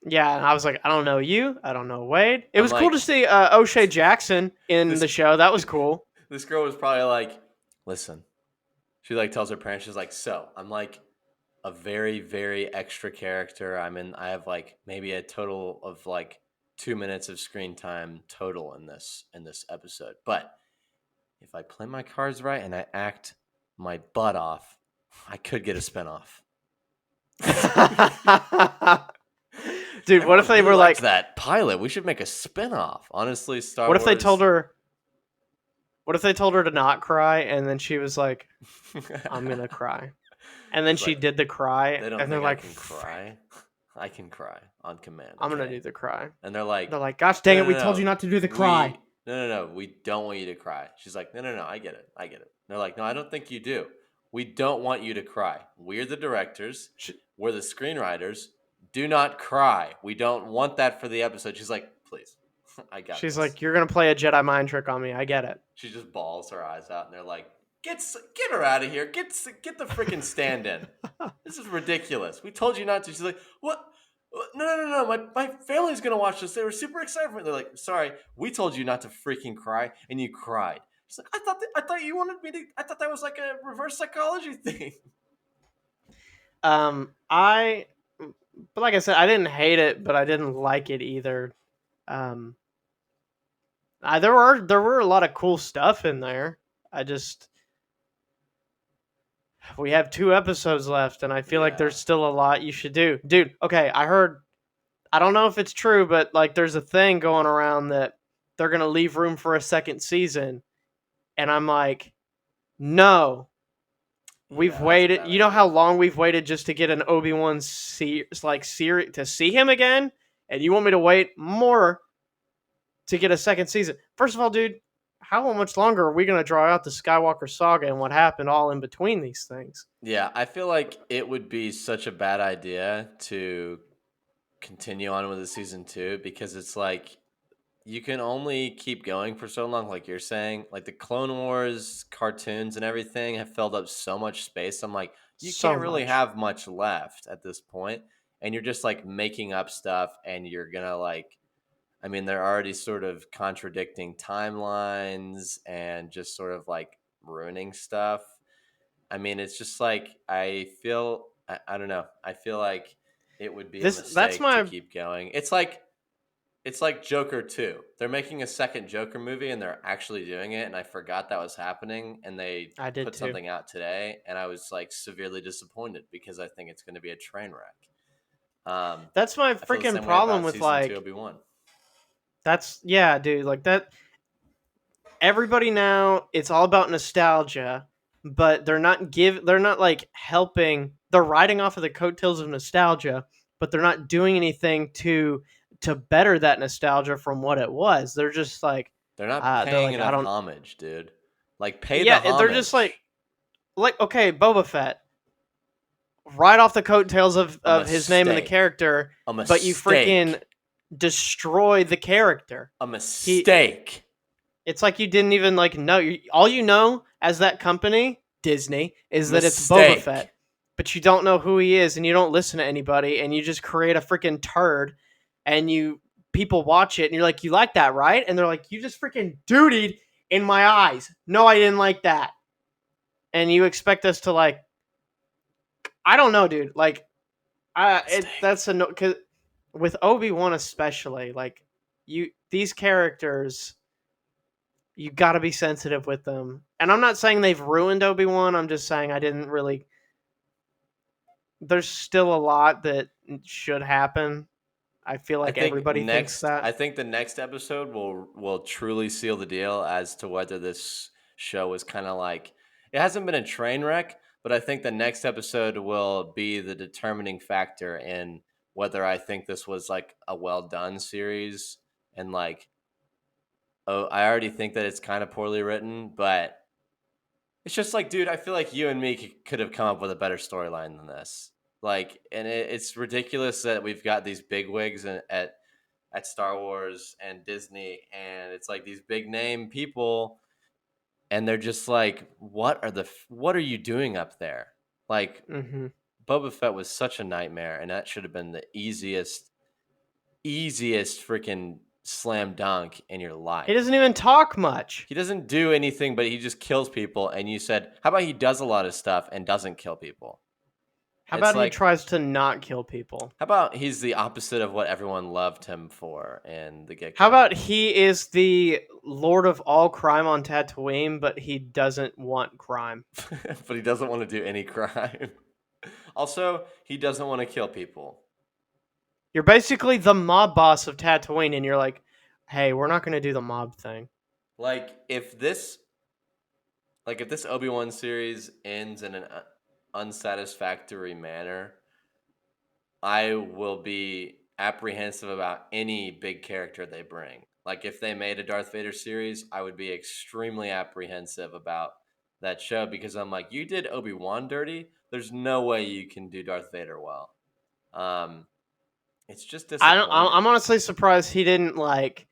yeah. And I was like, I don't know you. I don't know Wade. It I'm was cool to like, see O'Shea Jackson in this the show. That was cool. this girl was probably like, listen. She like tells her parents, she's like, so I'm like a very, very extra character. I have like maybe a total of like 2 minutes of screen time total in this episode. But if I play my cards right and I act my butt off, I could get a spinoff. Dude, what if Everyone they really were liked like, that pilot. We should make a spinoff. Honestly, Star what if they told Wars. her, what if they told her to not cry, and then she was like, I'm gonna cry, and then She's she like, did the cry, they don't and they're think I like, can frick, cry. I can cry on command. I'm gonna Okay. do the cry. And they're like, They're like, gosh no, dang it, no, we no, told you no. not to do the cry. We don't want you to cry. She's like, no, no, no, I get it. I get it. And they're like, no, I don't think you do. We don't want you to cry. We're the directors. We're the screenwriters. Do not cry. We don't want that for the episode. She's like, please, I got She's this. like, you're gonna play a Jedi mind trick on me. I get it. She just bawls her eyes out, and they're like, get her out of here. Get the freaking stand in. This is ridiculous. We told you not to. She's like, what? No, no, no, no. My family's going to watch this. They were super excited for it. They're like, sorry, we told you not to freaking cry, and you cried. She's like, I thought you wanted me to, I thought that was like a reverse psychology thing. But like I said, I didn't hate it, but I didn't like it either. Um, There were a lot of cool stuff in there. I just we have 2 episodes left, and I feel like Yeah. there's still a lot you should do, dude. Okay, I heard. I don't know if it's true, but like, there's a thing going around that they're gonna leave room for a second season, and I'm like, no. We've Yeah, that's a waited. bad You know how idea. long we've waited just to get an Obi-Wan series to see him again, and you want me to wait more to get a second season? First of all, dude, how much longer are we gonna draw out the Skywalker saga and what happened all in between these things? Yeah, I feel like it would be such a bad idea to continue on with the season 2 because it's like you can only keep going for so long, like you're saying. Like the Clone Wars cartoons and everything have filled up so much space. I'm like, you So can't really much. have much left at this point, and you're just like making up stuff, and you're gonna like. I mean, they're already sort of contradicting timelines and just sort of like ruining stuff. I mean, it's just like I don't know. I feel like it would be a That's mistake to my. keep going. It's like Joker 2. They're making a second Joker movie and they're actually doing it, and I forgot that was happening, and they I did put too. something out today, and I was like severely disappointed because I think it's going to be a train wreck. That's my I feel the freaking same way problem about with season 2 like. Obi-Wan. That's yeah, dude. Like that. Everybody now, it's all about nostalgia, but they're not like helping. They're riding off of the coattails of nostalgia, but they're not doing anything to better that nostalgia from what it was. They're just like, They're not they're paying like, I enough don't. homage, dude. Like pay the Yeah, they're just homage. like okay, Boba Fett, right off the coattails A of his name and the mistake. character, A but you freaking mistake. destroy the character. A He mistake. It's like you didn't even like know. All you know as that company, Disney, is that it's Boba Mistake. Fett, but you don't know who he is, and you don't listen to anybody, and you just create a freaking turd, and you people watch it, and you're like, you like that, right? And they're like, you just freaking dutied in my eyes. No, I didn't like that, and you expect us to like, I don't know, dude. Like, Mistake. that's a no, cause with Obi-Wan especially, like these characters, you got to be sensitive with them. And I'm not saying they've ruined Obi-Wan. I'm just saying I didn't really. There's still a lot that should happen. I feel like everybody thinks that. I think the next episode will truly seal the deal as to whether this show was kind of like it hasn't been a train wreck, but I think the next episode will be the determining factor in whether I think this was like a well done series and like oh, I already think that it's kind of poorly written, but it's just like, dude, I feel like you and me could have come up with a better storyline than this. Like, and it's ridiculous that we've got these big wigs at Star Wars and Disney, and it's like these big name people, and they're just like, what are you doing up there? Like, Hmm. Boba Fett was such a nightmare, and that should have been the easiest freaking slam dunk in your He life. doesn't even talk much. He doesn't do anything, but he just kills people. And you said, how about he does a lot of stuff and doesn't kill people? How It's about he like, tries to not kill people? how about he's the opposite of what everyone loved him for in the get How go? about he is the lord of all crime on Tatooine, but he doesn't want crime? But he doesn't want to do any crime. Also, he doesn't want to kill people. You're basically the mob boss of Tatooine, and you're like, hey, we're not going to do the mob thing. Like if this Obi-Wan series ends in an unsatisfactory manner, I will be apprehensive about any big character they bring. Like if they made a Darth Vader series, I would be extremely apprehensive about that show because I'm like, you did Obi-Wan dirty. There's no way you can do Darth Vader well. Um, it's just I don't. I'm disappointing. honestly surprised he didn't like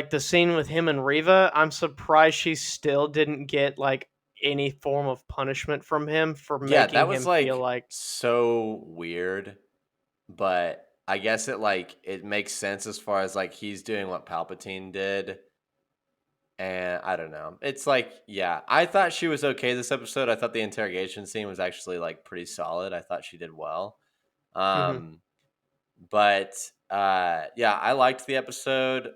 the scene with him and Riva. I'm surprised she still didn't get like any form of punishment from him for Yeah, making that was him feel like like. so weird, but I guess it makes sense as far as like he's doing what Palpatine did. And I don't know. It's like, yeah, I thought she was okay this episode. I thought the interrogation scene was actually like pretty solid. I thought she did well. Mhm. Um, but yeah, I liked the episode.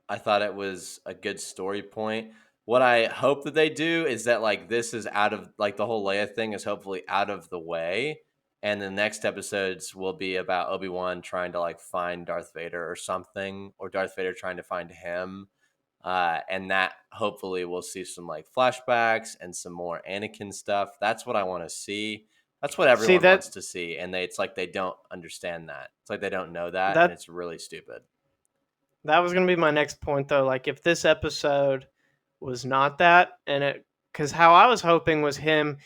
I thought it was a good story point. What I hope that they do is that like this is out of like the whole Leia thing is hopefully out of the way, and the next episodes will be about Obi-Wan trying to like find Darth Vader or something, or Darth Vader trying to find him. And that hopefully we'll see some like flashbacks and some more Anakin stuff. That's what I want to see. That's what See everyone wants that to see, and it's like they don't understand that. It's like they don't know that, and that it's really stupid. that was gonna be my next point though. Like if this episode was not that, and it because how I was hoping was him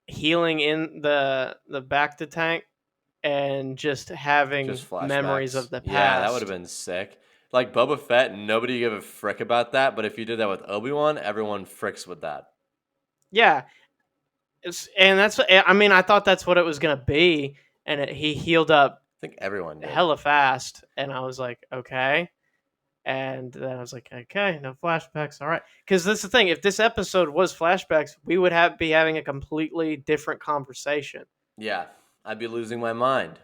healing in the back to tank and just having Just memories flashbacks. of the Yeah, that would have past. been sick. Like Boba Fett, nobody gave a frick about that, but if you did that with Obi-Wan, everyone fricks with that. Yeah, and that's I mean I thought that's what it was gonna be, and he healed up I think everyone did. hella fast, and I was like, okay. And then I was like, okay, no flashbacks, all right. Because that's the thing. If this episode was flashbacks, we would be having a completely different conversation. Yeah, I'd be losing my mind.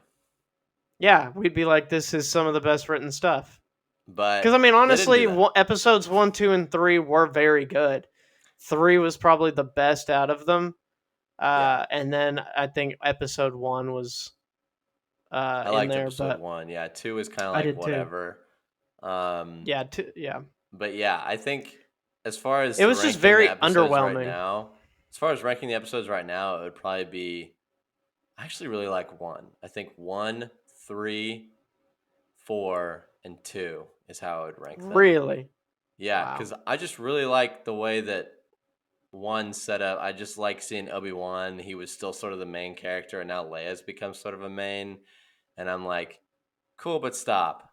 Yeah, we'd be like, this is some of the best written stuff. Because I But mean, they didn't do honestly, that. episodes 1, 2, and 3 were very good. 3 was probably the best out of them. Yeah. And then I think episode 1 was I in liked there, episode but 1. Yeah, 2 is kind of I like did too. whatever. Um, Yeah, yeah. but yeah, I think as far It as was just ranking the very episodes right underwhelming. now, as far as ranking the episodes right now, it would probably be I actually really like 1. I think 1, 3, 4, and 2 is how I would rank them. Really? Yeah, Wow. because I just really like the way that 1 set up. I just like seeing Obi-Wan. He was still sort of the main character, and now Leia's become sort of a main. And I'm like, cool, but stop.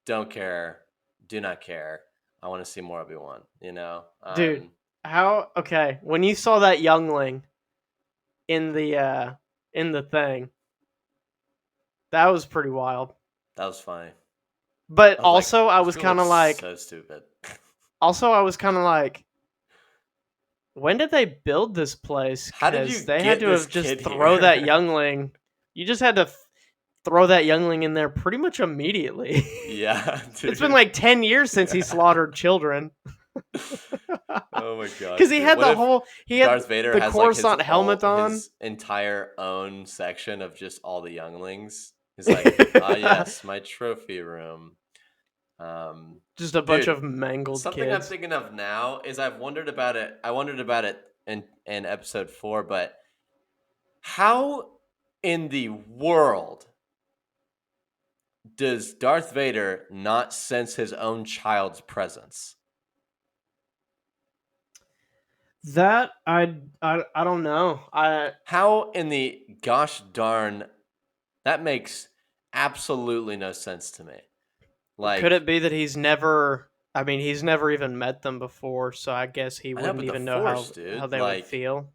Don't care. Do not care. I want to see more Obi-Wan, you know? Dude, how okay, when you saw that youngling in the thing, that was pretty wild. That was funny. But I was like, also I this was girl kind of looks like so stupid. when did they build this place? How did you Cuz they had get to this have just kid throw that here? youngling. You just had to throw that youngling in there pretty much immediately. Yeah, It's been dude. like 10 years since he slaughtered children. Oh my gosh, Cuz he dude. had What if he had Darth Vader the has like Coruscant helmet on. his entire own section of just all the younglings? He's like, ah, yes, my trophy room. Just a bunch Dude, of mangled something I'm kids. thinking of now is I've wondered about it. I wondered about it in episode 4, but how in the world does Darth Vader not sense his own child's presence? That I don't know. How in the gosh darn that makes absolutely no sense to me. Could Like, it be that he's never? I mean, he's never even met them before, so I guess he I know, wouldn't but the even know Force, how dude, they would like, feel.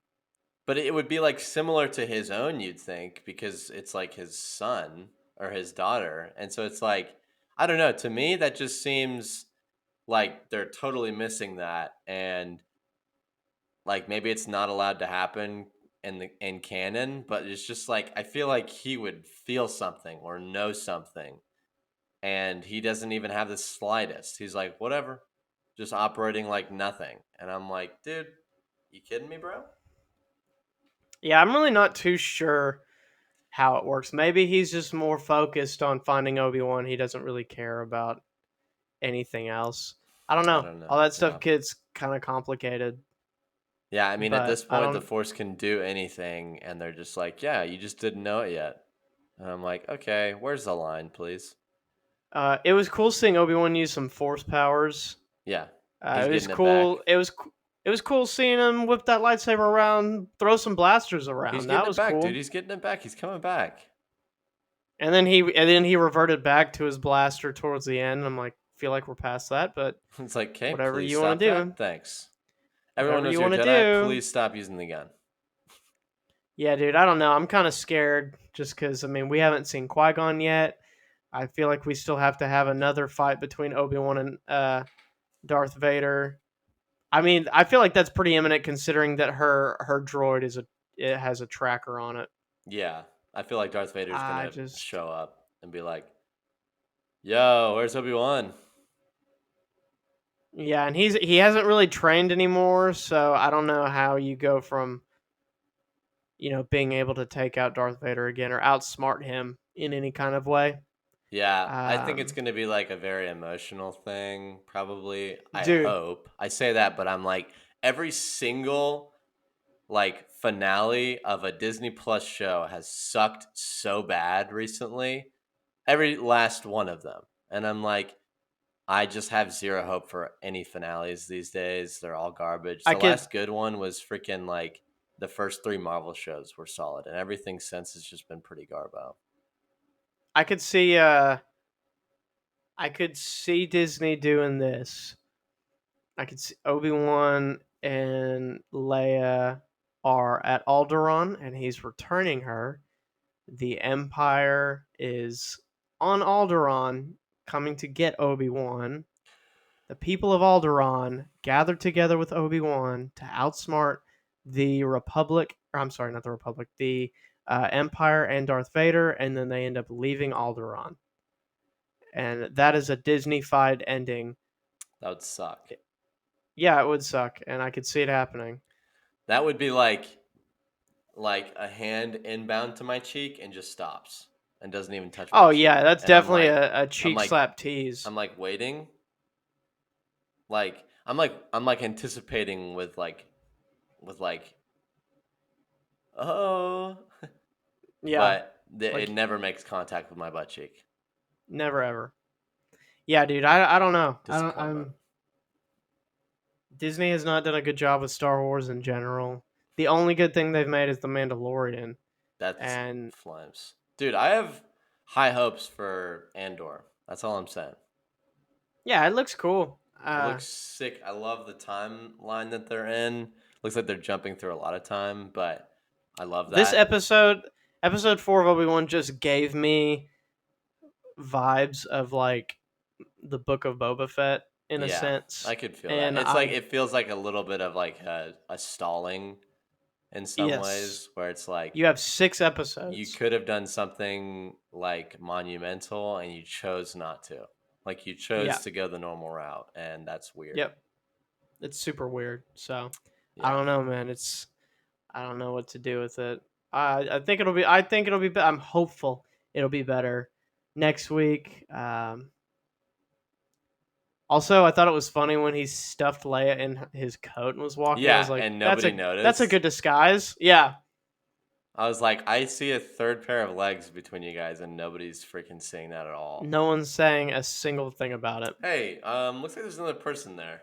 but it would be like similar to his own, you'd think, because it's like his son or his daughter. And so it's like, I don't know. To me, that just seems like they're totally missing that. And like maybe it's not allowed to happen in canon, but it's just like I feel like he would feel something or know something. And he doesn't even have the slightest. He's like, whatever, just operating like nothing. And I'm like, dude, you kidding me, bro? Yeah, I'm really not too sure how it works. Maybe he's just more focused on finding Obi-Wan. He doesn't really care about anything else. I don't I know. don't know. All that Yeah. stuff gets kind of complicated, Yeah, I mean, at but this I point, the don't. Force can do anything, and they're just like, yeah, you just didn't know it yet. And I'm like, okay, where's the line, please? It was cool seeing Obi-Wan use some Force powers. Yeah, he's It was getting it back. cool. It was cool seeing him whip that lightsaber around, throw some blasters He's around. getting That it was back, dude. cool. He's getting it back. He's coming back. And then he reverted back to his blaster towards the end. I'm like, feel like we're past that, but It's like, okay, whatever please you want stop to that. do, Thanks. Everyone whatever knows you you're a want to Jedi. do. Please stop using the gun. Yeah, dude, I don't know. I'm kind of scared just because I mean we haven't seen Qui-Gon yet. I feel like we still have to have another fight between Obi-Wan and Darth Vader. I mean, I feel like that's pretty imminent considering that her droid it has a tracker on it. Yeah, I feel like Darth Vader's I gonna just show up and be like, "Yo, where's Obi-Wan?" Yeah, and he hasn't really trained anymore, so I don't know how you go from being able to take out Darth Vader again or outsmart him in any kind of way. Yeah, I think it's Um, going to be like a very emotional thing, probably. I dude, hope. I say that, but I'm like, every single like finale of a Disney Plus show has sucked so bad recently. Every last one of them. And I'm like, I just have zero hope for any finales these days. They're all garbage. I The could last good one was freaking like the first three Marvel shows were solid, and everything since has just been pretty garbo. I could see I could see Disney doing this. I could see Obi-Wan and Leia are at Alderaan and he's returning her. The Empire is on Alderaan coming to get Obi-Wan. The people of Alderaan gather together with Obi-Wan to outsmart the Republic, or I'm sorry, not the Republic, the Empire and Darth Vader, and then they end up leaving Alderaan. And that is a Disney-fied ending. That would suck. Yeah, it would suck, and I could see it happening. That would be like a hand inbound to my cheek and just stops and doesn't even touch my Oh cheek. yeah, that's And definitely a I'm cheek like slap tease. I'm like waiting. I'm like anticipating with oh, Yeah, but it like never makes contact with my butt cheek. never ever. Yeah, dude, I don't know. I don't. Disappointment. Disney has not done a good job with Star Wars in general. The only good thing they've made is The Mandalorian, That's and flames. Dude, I have high hopes for Andor. That's all I'm saying. yeah, it looks cool. It looks sick. I love the timeline that they're in. Looks like they're jumping through a lot of time, but I love This that. episode 4 of Obi-Wan just gave me vibes of like the Book of Boba Fett in a Yeah, sense, I could feel that. and It's like I it feels like a little bit of like a stalling in some yes, ways, where it's like you have 6 you episodes. could have done something like monumental and you chose not to. Like you chose Yeah, to go the normal route, and that's weird. yep, it's super weird. So I Yeah. don't know, man. I don't know what to do with it. I think it'll be. I think it'll be. I'm hopeful it'll be better next week. Also, I thought it was funny when he stuffed Leia in his coat and was walking. I was Yeah, like, and "That's nobody a noticed. good disguise." Yeah, I was like, I see a third pair of legs between you guys, and nobody's freaking seeing that at all. no one's saying a single thing about it. Hey, looks like there's another person there.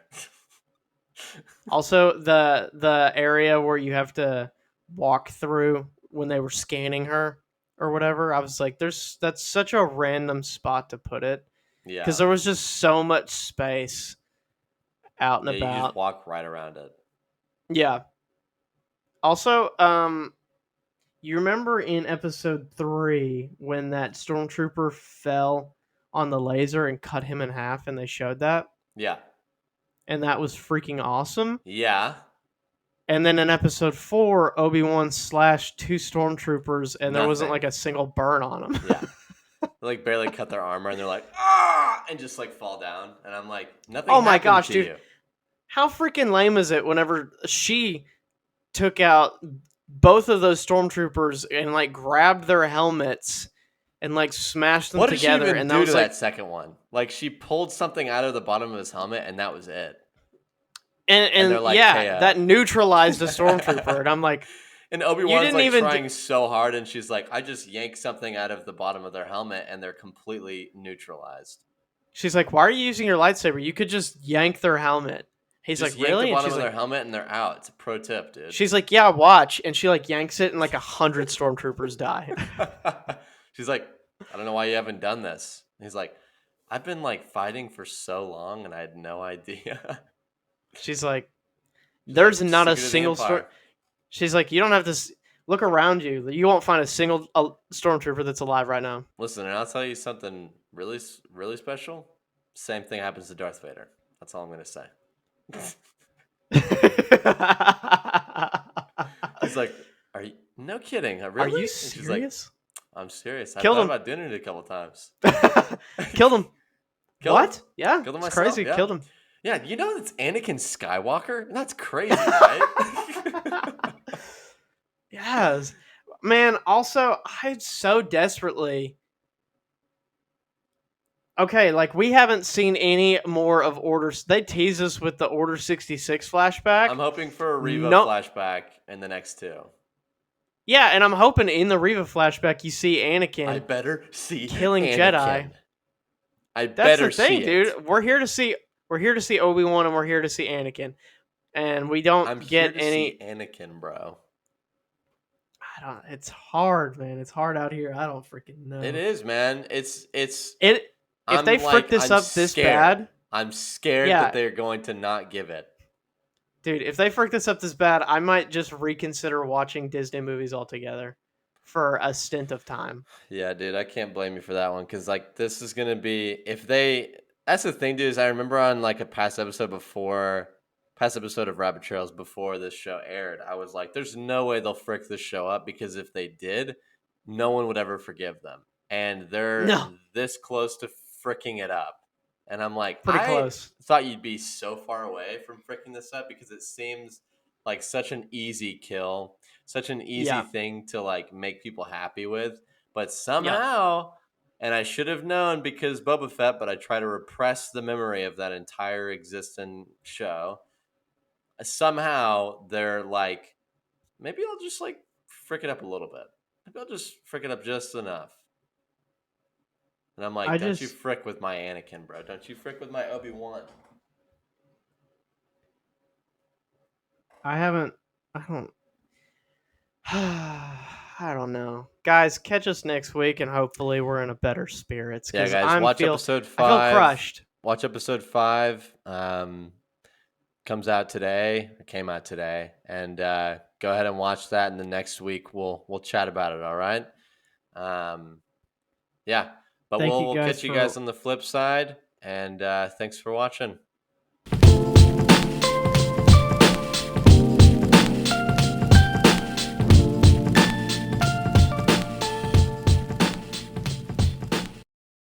Also, the area where you have to walk through when they were scanning her or whatever, I was like, that's such a random spot to put it because Yeah. there was just so much space out and Yeah, you just about. walk right around it. Yeah. Also, you remember in episode 3 when that stormtrooper fell on the laser and cut him in half, and they showed that, Yeah. and that was freaking awesome. Yeah. And then in episode 4, Obi-Wan slashed 2 stormtroopers, and there wasn't Nothing. like a single burn on them. Yeah. They like barely cut their armor and they're like, ah, and just like fall down. And I'm like, nothing Oh my happened gosh, to dude! you. How freaking lame is it whenever she took out both of those stormtroopers and like grabbed their helmets and like smashed them What did she together, even and that do to was like, that second one? Like she pulled something out of the bottom of his helmet and that was it. And they're and like yeah, that KO. neutralized a stormtrooper, and I'm like, And you Obi-Wan's didn't like even. trying so hard and she's like, I just yanked something out of the bottom of their helmet and they're completely neutralized. She's like, why are you using your lightsaber? You could just yank their helmet. He's Just like, yank the really? And bottom of their helmet and they're out. It's a pro tip, dude. she's like, yeah, watch. And she like yanks it, and like 100 stormtroopers die. She's like, I don't know why you haven't done this. And he's like, I've been like fighting for so long and I had no idea. She's like, She's there's like, not a secret of the single storm. Empire. She's like, you don't have to look around you. You won't find a single stormtrooper that's alive right now. Listen, and I'll tell you something really, really special. Same thing happens to Darth Vader. That's all I'm gonna say. He's like, "Are you? No kidding, Are really?" you And she's like, serious? "I'm serious. I Killed thought him. about doing it a couple times. Killed him. Killed him. What? Yeah, Killed him it's myself. crazy. Yeah, Killed him. Yeah, you know it's Anakin Skywalker? That's crazy, right? Yes. Man, also, I so desperately. Okay, like we haven't seen any more of Orders. They tease us with the Order 66 flashback. I'm hoping for a Reva No. flashback in the next two. Yeah, and I'm hoping in the Reva flashback you see I Anakin better see killing Anakin. Jedi. I That's the better thing, see it. dude. We're here to see Obi-Wan and we're here to see Anakin. And we don't I'm here get to see any Anakin, bro. I don't it's hard, man. It's hard out here. I don't freaking It know. is, man. It's It if they frick this I'm up this scared. bad, I'm scared that yeah, they're going to not give it. dude, if they frick this up this bad, I might just reconsider watching Disney movies altogether for a stint of time. Yeah, dude, I can't blame you for that one because like this is gonna be if they. That's the thing, dude. Is I remember on like a past episode of Rabbit Trails before this show aired, I was like, "There's no way they'll frick this show up because if they did, no one would ever forgive them, and they're No, this close to fricking it up." And I'm like, pretty I close. thought you'd be so far away from fricking this up because it seems like such an easy kill, such an easy Yeah. thing to like make people happy with. But Yep. somehow, and I should have known because Boba Fett, but I try to repress the memory of that entire existing show. Somehow they're like, maybe I'll just like frick it up a little bit. Maybe I'll just frick it up just enough. And I'm like, I don't you just frick with my Anakin, bro. Don't you frick with my Obi-Wan. I haven't I don't I don't know. Guys, catch us next week and hopefully we're in a better spirits Yeah, cuz guys, watch episode I feel 5. crushed. Watch episode 5. Comes out today. It came out today. And go ahead and watch that. And the next week we'll chat about it, all right? Yeah. But Thank you we'll guys catch you guys for on the flip side. And thanks for watching.